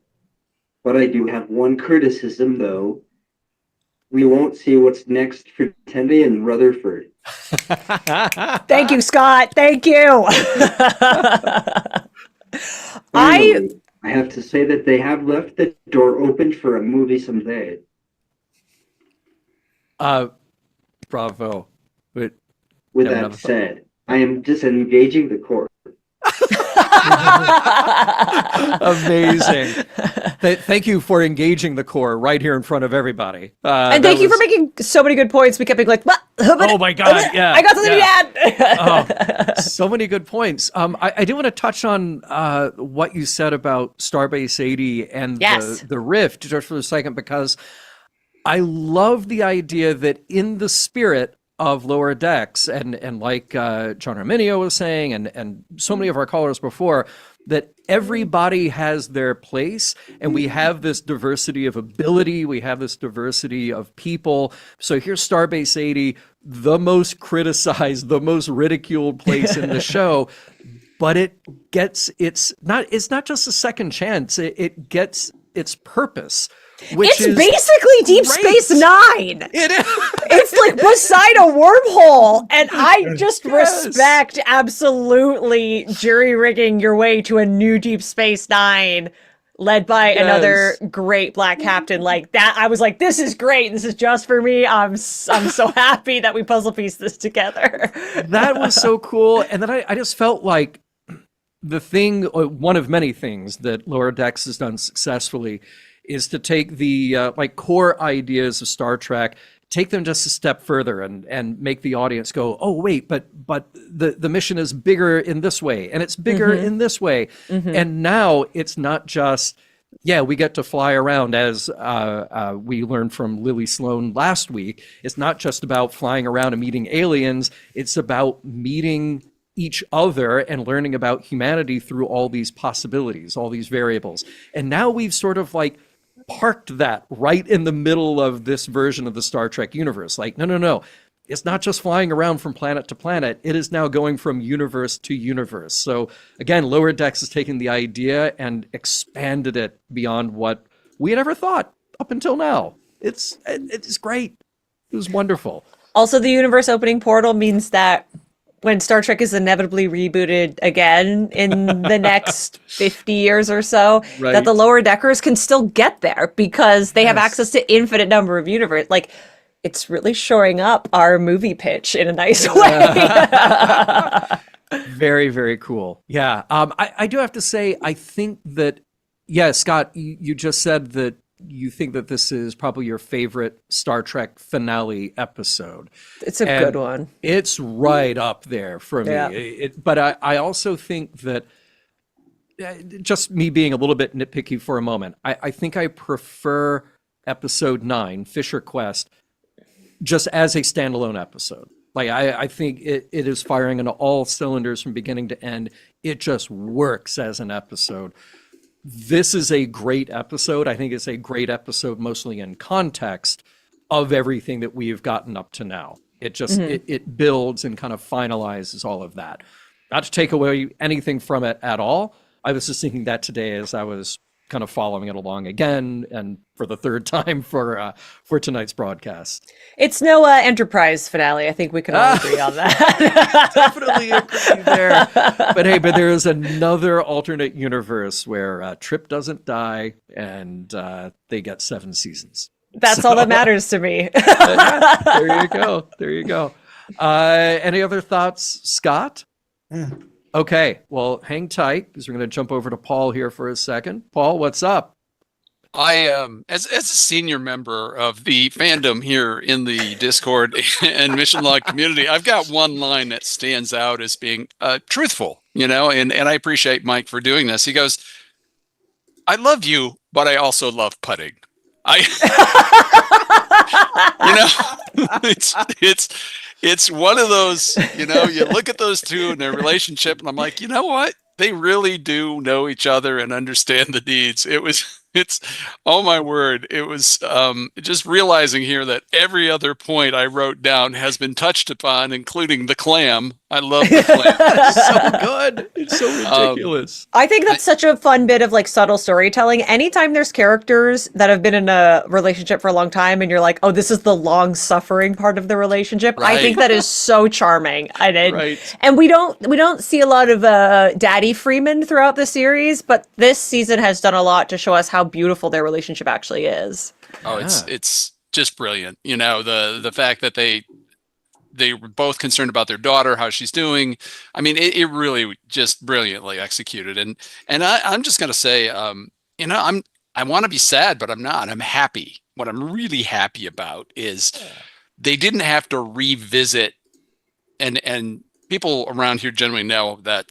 But I do have one criticism, though. We won't see what's next for Tendi and Rutherford. Thank you, Scott. Thank you. Finally, I have to say that they have left the door open for a movie someday. Bravo. With that said, I am disengaging the court. Amazing. Thank you for engaging the core right here in front of everybody. And thank you for making so many good points. We kept being like, oh my God, yeah. I got something to add. So many good points. I do want to touch on what you said about Starbase 80 and the Rift just for a second, because I love the idea that in the spirit of Lower Decks, and like John Arminio was saying, and so many of our callers before, that everybody has their place, and we have this diversity of ability, we have this diversity of people. So here's Starbase 80, the most criticized, the most ridiculed place in the show, but it's not just a second chance, it gets its purpose. It's basically Deep Space Nine. It is. It's like beside a wormhole. And I just respect absolutely jury-rigging your way to a new Deep Space Nine led by another great black captain like that. I was like, this is great. This is just for me. I'm so happy that we puzzle piece this together. That was so cool. And then I just felt like the thing, one of many things that Lower Decks has done successfully is to take the core ideas of Star Trek, take them just a step further and make the audience go, oh, wait, but the mission is bigger in this way, and it's bigger in this way. And now it's not just yeah, we get to fly around, as we learned from Lily Sloan last week. It's not just about flying around and meeting aliens, it's about meeting each other and learning about humanity through all these possibilities, all these variables. And now we've sort of like parked that right in the middle of this version of the Star Trek universe. Like, no, no, no. It's not just flying around from planet to planet. It is now going from universe to universe. So again, Lower Decks has taken the idea and expanded it beyond what we had ever thought up until now. It's great. It was wonderful. Also, the universe opening portal means that when Star Trek is inevitably rebooted again in the next 50 years or so, Right. that the Lower Deckers can still get there because they have Yes. access to infinite number of universe. Like, it's really shoring up our movie pitch in a nice way. Very, very cool. Yeah. I do have to say, I think that, yeah, Scott, you just said that you think that this is probably your favorite Star Trek finale episode. It's a And good one. It's right up there for me. Yeah. But I also think that, just me being a little bit nitpicky for a moment, I think I prefer episode 9, Fisher Quest, just as a standalone episode. Like, I think it is firing on all cylinders from beginning to end. It just works as an episode. This is a great episode. I think it's a great episode mostly in context of everything that we've gotten up to now. It just, it builds and kind of finalizes all of that. Not to take away anything from it at all. I was just thinking that today as I was kind of following it along again and for the third time for tonight's broadcast. It's no Enterprise finale. I think we can all agree on that. Definitely agree there. But hey, there is another alternate universe where Trip doesn't die and they get 7 seasons. That's all that matters to me. There you go. There you go. Any other thoughts, Scott? Okay, well, hang tight because we're going to jump over to Paul here for a second. Paul, what's up? I as a senior member of the fandom here in the Discord and Mission Log community, I've got one line that stands out as being truthful, and I appreciate Mike for doing this. He goes, "I love you, but I also love putting." It's one of those, you look at those two and their relationship, and I'm like, you know what? They really do know each other and understand the needs. Oh my word. It was just realizing here that every other point I wrote down has been touched upon, including the clam. I love the clam. It's so good. It's so ridiculous. I think that's such a fun bit of like subtle storytelling. Anytime there's characters that have been in a relationship for a long time and you're like, oh, this is the long suffering part of the relationship. Right. I think that is so charming. Right. And we don't see a lot of Daddy Freeman throughout the series, but this season has done a lot to show us how beautiful their relationship actually is. Oh, it's just brilliant. The fact that they were both concerned about their daughter, how she's doing. I mean, it really just brilliantly executed. And I'm just gonna say, I want to be sad, but I'm not. I'm happy. What I'm really happy about is they didn't have to revisit. And people around here generally know that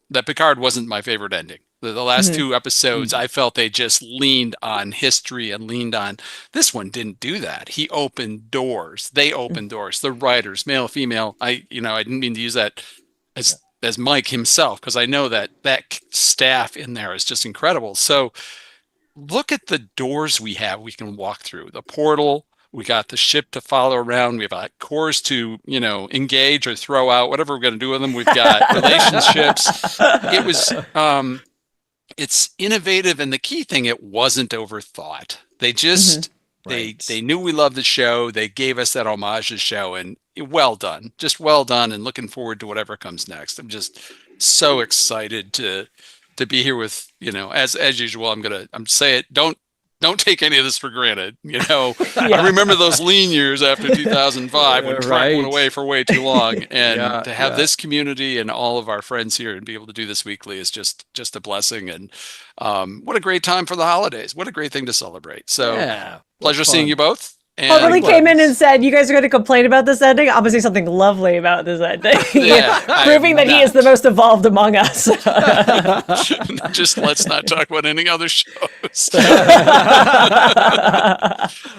that Picard wasn't my favorite ending. The last 2 episodes, I felt they just leaned on history and leaned on. This one didn't do that. He opened doors. They opened doors. The writers, male, female. I didn't mean to use that as Mike himself, because I know that staff in there is just incredible. So look at the doors we have we can walk through. The portal. We got the ship to follow around. We have cores to, engage or throw out, whatever we're going to do with them. We've got relationships. It was. It's innovative, and the key thing, it wasn't overthought. They just they knew we loved the show. They gave us that homage to the show, and well done, just well done. And looking forward to whatever comes next. I'm just so excited to be here with as usual. I'm say it. Don't take any of this for granted. I remember those lean years after 2005 when Trek went away for way too long. And to have this community and all of our friends here and be able to do this weekly is just a blessing. And what a great time for the holidays. What a great thing to celebrate. So pleasure seeing you both. Paul really came in was. and said, "You guys are going to complain about this ending. I'm going to say something lovely about this ending, Yeah, I proving am that he is the most evolved among us." Just let's not talk about any other shows.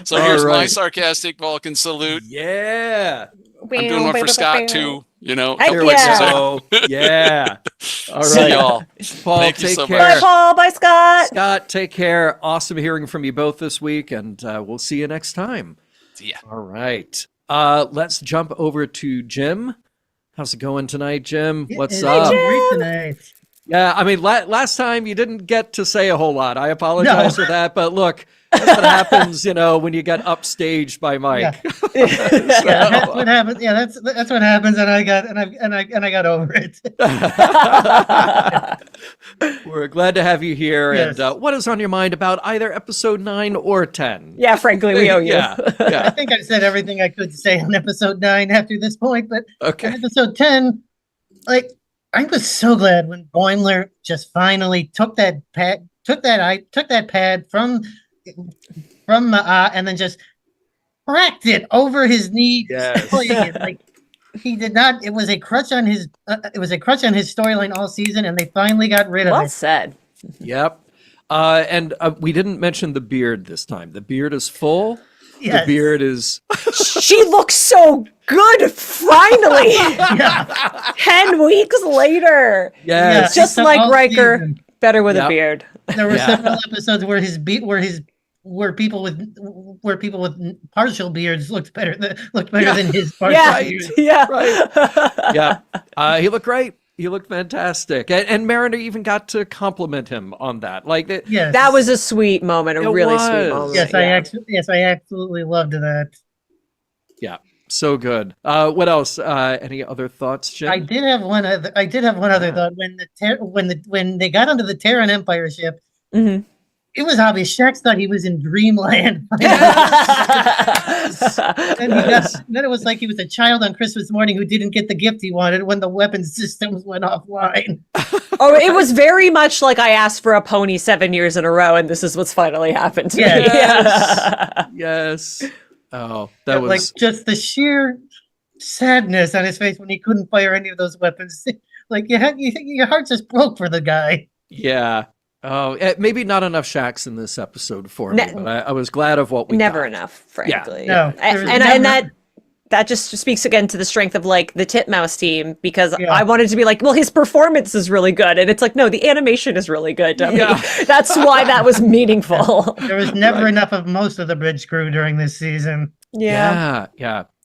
So here's my sarcastic Vulcan salute. Yeah. I'm doing one for Scott too. You know, Heck couple weeks yeah. ago. Yeah. All right. See y'all. Paul, Thank you take so care. Bye, Paul. Bye, Scott. Scott, take care. Awesome hearing from you both this week, and we'll see you next time. See ya. All right. Let's jump over to Jim. How's it going tonight, Jim? What's It's up? great tonight. Yeah, I mean, last time you didn't get to say a whole lot. I apologize for that, but look, that's what happens, when you get upstaged by Mike. Yeah, that's what happens. Yeah, that's what happens, and I got over it. We're glad to have you here. Yes. And what is on your mind about either episode 9 or 10? Yeah, frankly, we owe you. Yeah. I think I said everything I could say on episode 9 after this point, but Okay. in episode 10, I was so glad when Boimler just finally took that pad from and then just cracked it over his knee. Yes. He did not. It was a crutch on his. It was a crutch on his storyline all season, and they finally got rid of Well it. said. Yep. And we didn't mention the beard this time. The beard is full. Yes. The beard is. She looks so good, finally. 10 weeks later. Yes. Just Yeah, like all Riker, season. better with a Yep. beard. There were Yeah. several episodes where people with partial beards looked better than his partial Yeah, beard. yeah. Right. Yeah. He looked great. He looked fantastic. And Mariner even got to compliment him on that. Yes. That was a sweet moment, a It really was. sweet moment. Yes, I absolutely loved that. Yeah. So good. What else? Any other thoughts, Jim? I did have one other thought when they got onto the Terran Empire ship. Mm-hmm. It was obvious Shax thought he was in dreamland. And then it was like he was a child on Christmas morning who didn't get the gift he wanted when the weapon systems went offline. Oh, it was very much like I asked for a pony 7 years in a row, and this is what's finally happened to me. Yes. Yes. Oh, that was like just the sheer sadness on his face when he couldn't fire any of those weapons. Like your heart just broke for the guy. Yeah. Oh, maybe not enough Shacks in this episode for me, but I was glad of what we Never got. enough, frankly. Yeah. No, And that just speaks again to the strength of like the Titmouse team, because I wanted to be like, well, his performance is really good, and it's like, no, the animation is really good. Dummy. Yeah. That's why that was meaningful. There was never enough of most of the bridge crew during this season. Yeah.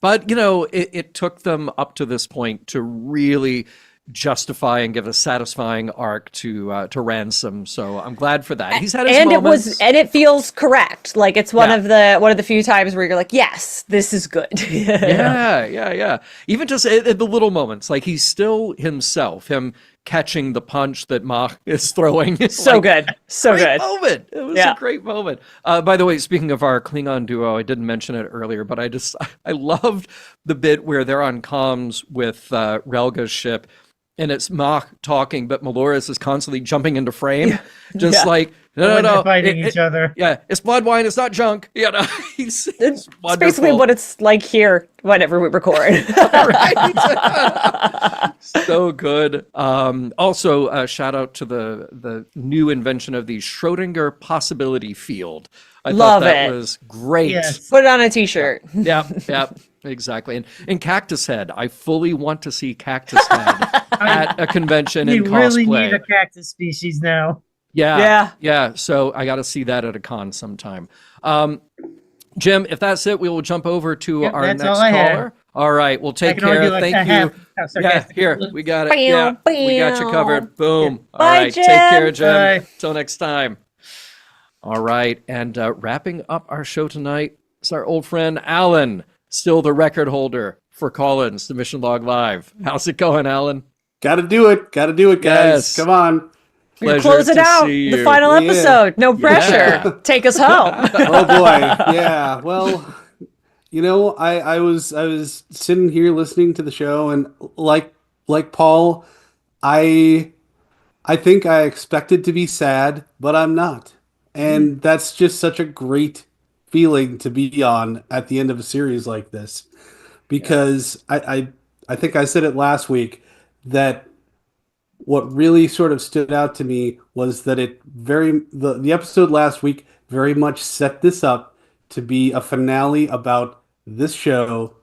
But it took them up to this point to really justify and give a satisfying arc to Ransom. So I'm glad for that. He's had his moments. It feels correct. Like it's one of the few times where you're like, yes, this is good. Yeah. Even just at the little moments, like he's still himself. Him catching the punch that Mach is throwing. So good. So great good. Moment. It was a great moment. By the way, speaking of our Klingon duo, I didn't mention it earlier, but I loved the bit where they're on comms with Relga's ship. And it's Mach talking, but Malloris is constantly jumping into frame, like no, They're fighting each other. Yeah, it's blood wine. It's not junk. It's basically what it's like here whenever we record. Right. So good. Also, shout out to the new invention of the Schrodinger possibility field. I Love thought that it. was great. Yes. Put it on a t-shirt. Yep. Exactly. And Cactus Head. I fully want to see Cactus Head at a convention in You cosplay. really need a cactus species now. Yeah. So I got to see that at a con sometime. Jim, if that's it, we will jump over to our that's next all I had. caller. All right. Well, take I can only care. do like Thank a you. half Yeah, sarcastic. here we got it. Bam, Yeah, we got you covered. Boom. All Bye, right. Jim. Take care, Jim. Bye. Till next time. All right. And wrapping up our show tonight is our old friend Alan, still the record holder for Collins, the Mission Log Live. How's it going, Alan? Gotta do it, guys. Yes. Come on. Pleasure Close it to out. see The you. final episode. No pressure. Take us home. Oh boy, yeah. Well, I was sitting here listening to the show, and like Paul, I think I expected to be sad, but I'm not, and that's just such a great feeling to be on at the end of a series like this, because I think I said it last week that what really sort of stood out to me was that the episode last week very much set this up to be a finale about this show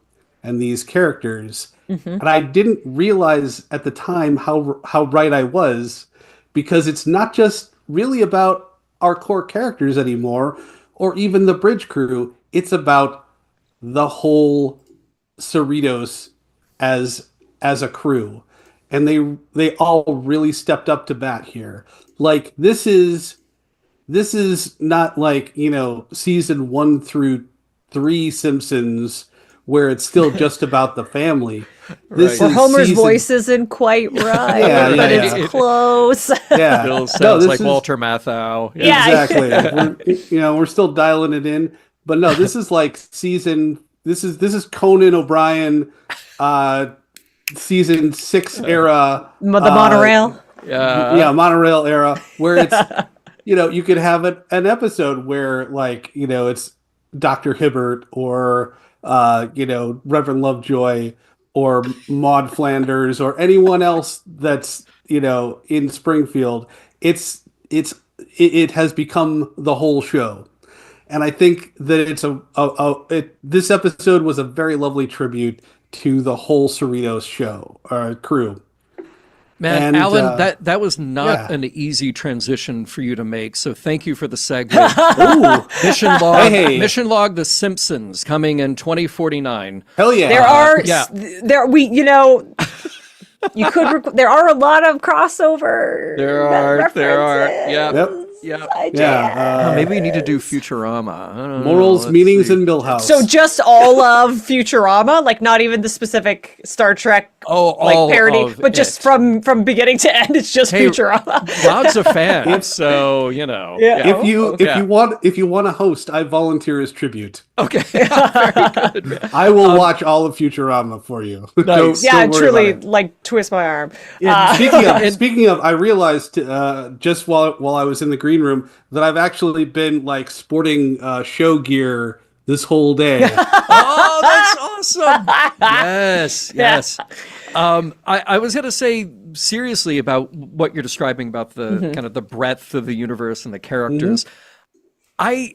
and these characters. Mhm. And I didn't realize at the time how right I was, because it's not just really about our core characters anymore, or even the bridge crew. It's about the whole Cerritos as a crew, and they all really stepped up to bat here. Like this is not like, season 1 through 3 Simpsons where it's still just about the family. This Where is Homer's season- voice isn't quite right, Yeah, but yeah, it's yeah. close. Yeah, Bill sounds this like is- Walter Matthau. Yeah. Exactly. We're still dialing it in, but no, this is like this is Conan O'Brien, season 6 era, The monorail. yeah, monorail era, where it's you could have an episode where, like, it's Dr. Hibbert or Reverend Lovejoy or Maud Flanders or anyone else that's in Springfield. It has become the whole show. And I think that this episode was a very lovely tribute to the whole Cerritos show crew. Man, And, Alan, that was not yeah. an easy transition for you to make. So thank you for the segue. Hey. Mission Log: The Simpsons coming in 2049. Hell yeah! There are yeah. you could there are a lot of crossover. There are. references. Yeah. Yep. Yeah. Maybe we need to do Futurama. I don't know. Morals, Let's meanings, see. and Millhouse. So just all of Futurama, like not even the specific Star Trek all parody, of but just it. from beginning to end, it's just Hey, Futurama. Rod's a fan, so yeah. if you Yeah. want to host, I volunteer as tribute. Okay, very good. Man. I will watch all of Futurama for you. Nice. Yeah, don't worry truly, about it. like twist my arm. Speaking of, I realized just while I was in the green room that I've actually been like sporting show gear this whole day. Oh, that's awesome! Yes. I was going to say seriously about what you're describing about the kind of the breadth of the universe and the characters. I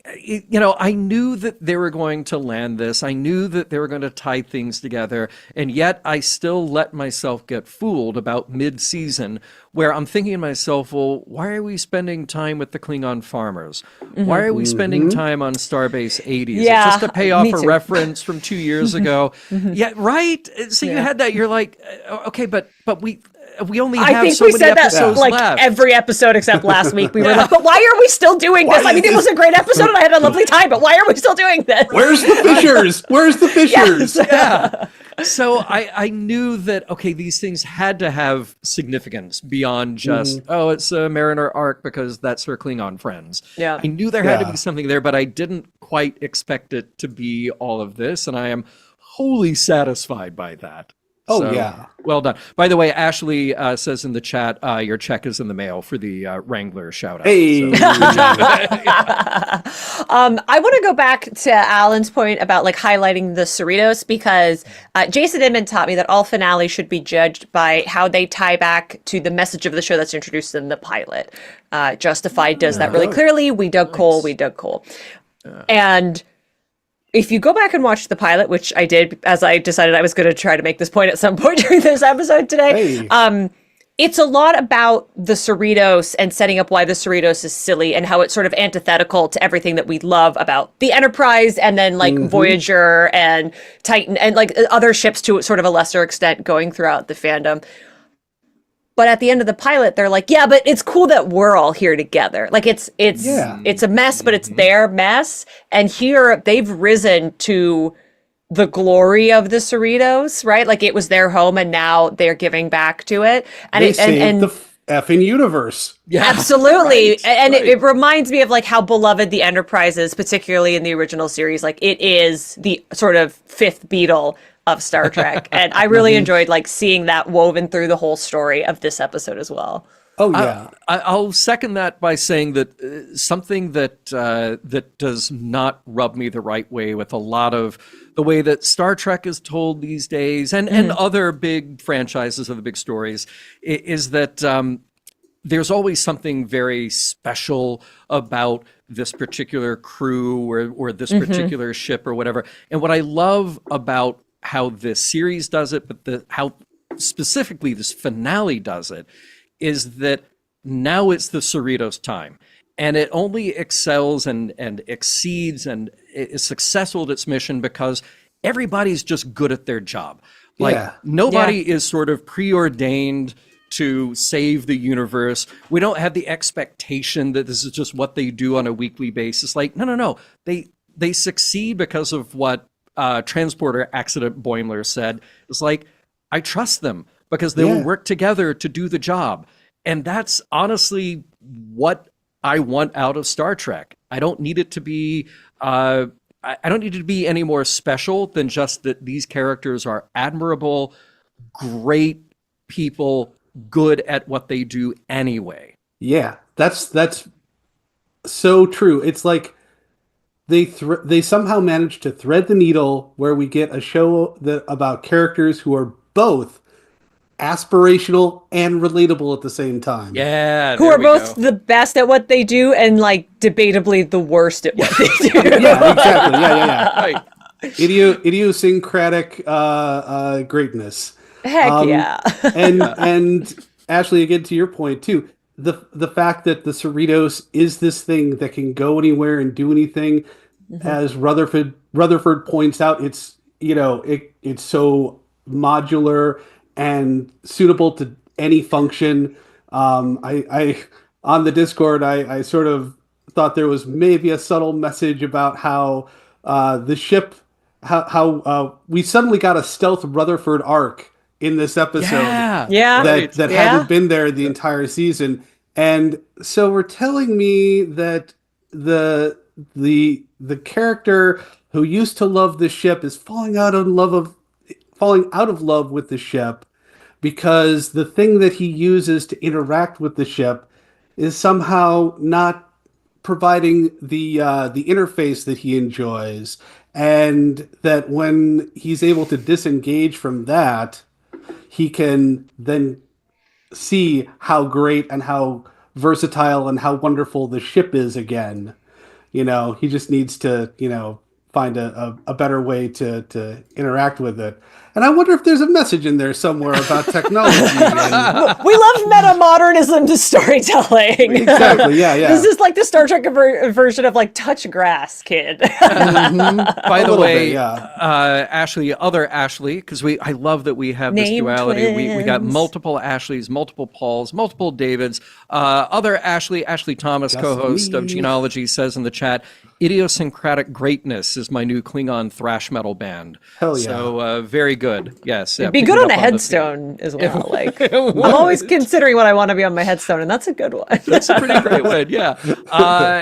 knew that they were going to land this. I knew that they were going to tie things together. And yet I still let myself get fooled about mid-season, where I'm thinking to myself, well, why are we spending time with the Klingon farmers? Why are we spending time on Starbase 80? Is it Yeah, just to pay off me a too. reference from 2 years ago? Yeah, right? So you had that. You're like, okay, but we only have I think so we many said that episodes like left. every episode except last week. We were like, but why are we still doing this? I mean, it was a great episode and I had a lovely time, but why are we still doing this? Where's the Fishers? Where's the Fishers? Yeah. So I knew that, okay, these things had to have significance beyond just, it's a Mariner arc because that's her Klingon friends. Yeah. I knew there had to Yeah. be something there, but I didn't quite expect it to be all of this. And I am wholly satisfied by that. Oh, So, yeah. Well done. By the way, Ashley says in the chat, your check is in the mail for the Wrangler shout out. Hey. I want to go back to Alan's point about like highlighting the Cerritos, because Jason Inman taught me that all finales should be judged by how they tie back to the message of the show that's introduced in the pilot. Justified does that really clearly. We dug coal. And if you go back and watch the pilot, which I did, as I decided I was going to try to make this point at some point during this episode today, it's a lot about the Cerritos and setting up why the Cerritos is silly and how it's sort of antithetical to everything that we love about the Enterprise and then like Voyager and Titan and like other ships to sort of a lesser extent going throughout the fandom. But at the end of the pilot, they're like, yeah, but it's cool that we're all here together. Like it's a mess, but it's their mess. And here they've risen to the glory of the Cerritos, right? Like it was their home and now they're giving back to it. And They saved the effing universe. Yeah, absolutely. It reminds me of like how beloved the Enterprise is, particularly in the original series. Like it is the sort of fifth Beatle of Star Trek. And I really enjoyed like seeing that woven through the whole story of this episode as well. Oh yeah. I'll second that by saying that something that that does not rub me the right way with a lot of the way that Star Trek is told these days, and other big franchises of the big stories, is that there's always something very special about this particular crew or this particular ship or whatever. And what I love about how this series does it, but how specifically this finale does it, is that now it's the Cerritos time. And it only excels and exceeds and is successful at its mission because everybody's just good at their job. Like nobody is sort of preordained to save the universe. We don't have the expectation that this is just what they do on a weekly basis. Like, no. They succeed because of what transporter accident Boimler said. It's like, I trust them because they will work together to do the job. And that's honestly what I want out of Star Trek. I don't need it to be I don't need it to be any more special than just that these characters are admirable, great people, good at what they do anyway. Yeah, that's so true. It's like they somehow managed to thread the needle where we get a show about characters who are both aspirational and relatable at the same time. Yeah, who are both the best at what they do and like debatably the worst at what they do. Yeah, exactly. Yeah. Right. Idiosyncratic greatness. Heck yeah. and Ashley, again to your point too, the fact that the Cerritos is this thing that can go anywhere and do anything, as Rutherford points out, it's it's so modular and suitable to any function. I on the Discord, I sort of thought there was maybe a subtle message about how the ship, how we suddenly got a stealth Rutherford arc in this episode. That hadn't been there the entire season. And so we're telling me that the character who used to love the ship is falling out of love with the ship because the thing that he uses to interact with the ship is somehow not providing the interface that he enjoys, and that when he's able to disengage from that, he can then see how great and how versatile and how wonderful the ship is again. He just needs to, find a better way to interact with it. And I wonder if there's a message in there somewhere about technology. We love meta-modernism to storytelling. Exactly, yeah. This is like the Star Trek version of like touch grass, kid. By the way, Ashley, other Ashley, because I love that we have this duality. We got multiple Ashleys, multiple Pauls, multiple Davids. Other Ashley Thomas, co-host of Genealogy, says in the chat, idiosyncratic greatness is my new Klingon thrash metal band. Hell yeah. So very good. Yes. It'd be good on a headstone as well. Like I'm always considering what I want to be on my headstone, and that's a good one. That's a pretty great one. Yeah.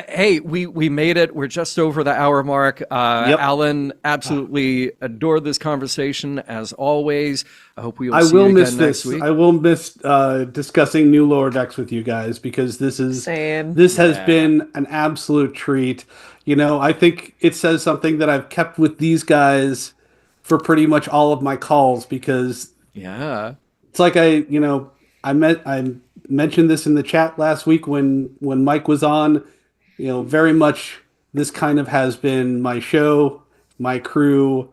Hey, we made it. We're just over the hour mark. Alan, absolutely adored this conversation as always. I hope we will see you again next week. I will miss discussing New Lower Decks with you guys because this has been an absolute treat. I think it says something that I've kept with these guys for pretty much all of my calls because it's like I mentioned this in the chat last week when Mike was on. Very much this kind of has been my show, my crew,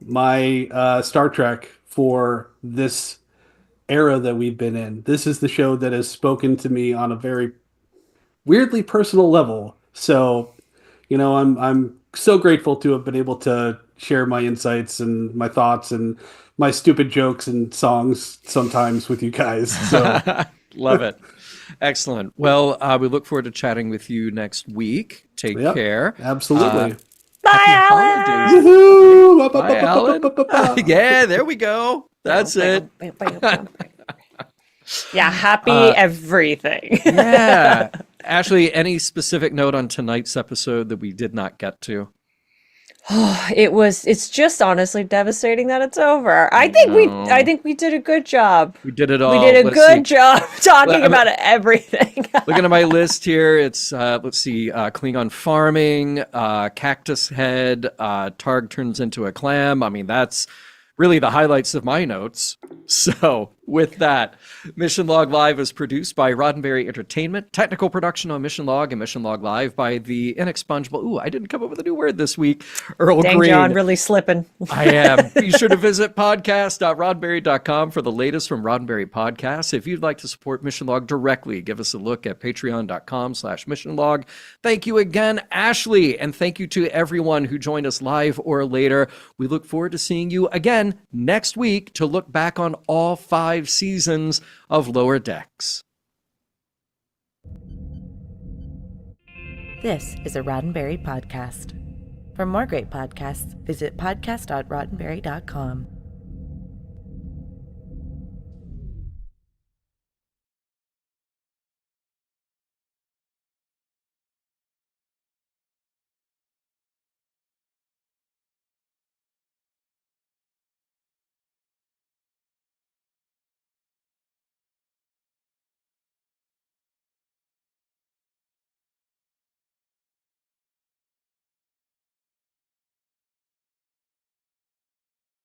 my Star Trek for this era that we've been in. This is the show that has spoken to me on a very weirdly personal level. So, I'm so grateful to have been able to share my insights and my thoughts and my stupid jokes and songs sometimes with you guys. So love it. Excellent. Well, we look forward to chatting with you next week. Take care. Absolutely. Bye, Alan. Woohoo! Bye, Alan. Yeah, there we go. That's it. Yeah, happy everything. Yeah. Ashley, any specific note on tonight's episode that we did not get to? It's just honestly devastating that it's over. I think we did a good job. We did it all. We did a Let's good see. job talking about everything. Looking at my list here, it's let's see, Klingon farming, cactus head, Targ turns into a clam. I mean, that's really the highlights of my notes. So, with that, Mission Log Live is produced by Roddenberry Entertainment. Technical production on Mission Log and Mission Log Live by the inexpungible. Ooh, I didn't come up with a new word this week. Earl Dang, Green. John, really slipping. I am. Be sure to visit podcast.roddenberry.com for the latest from Roddenberry Podcasts. If you'd like to support Mission Log directly, give us a look at patreon.com/missionlog. Thank you again, Ashley, and thank you to everyone who joined us live or later. We look forward to seeing you again next week to look back on all 5 seasons of Lower Decks. This is a Roddenberry podcast. For more great podcasts, visit podcast.roddenberry.com.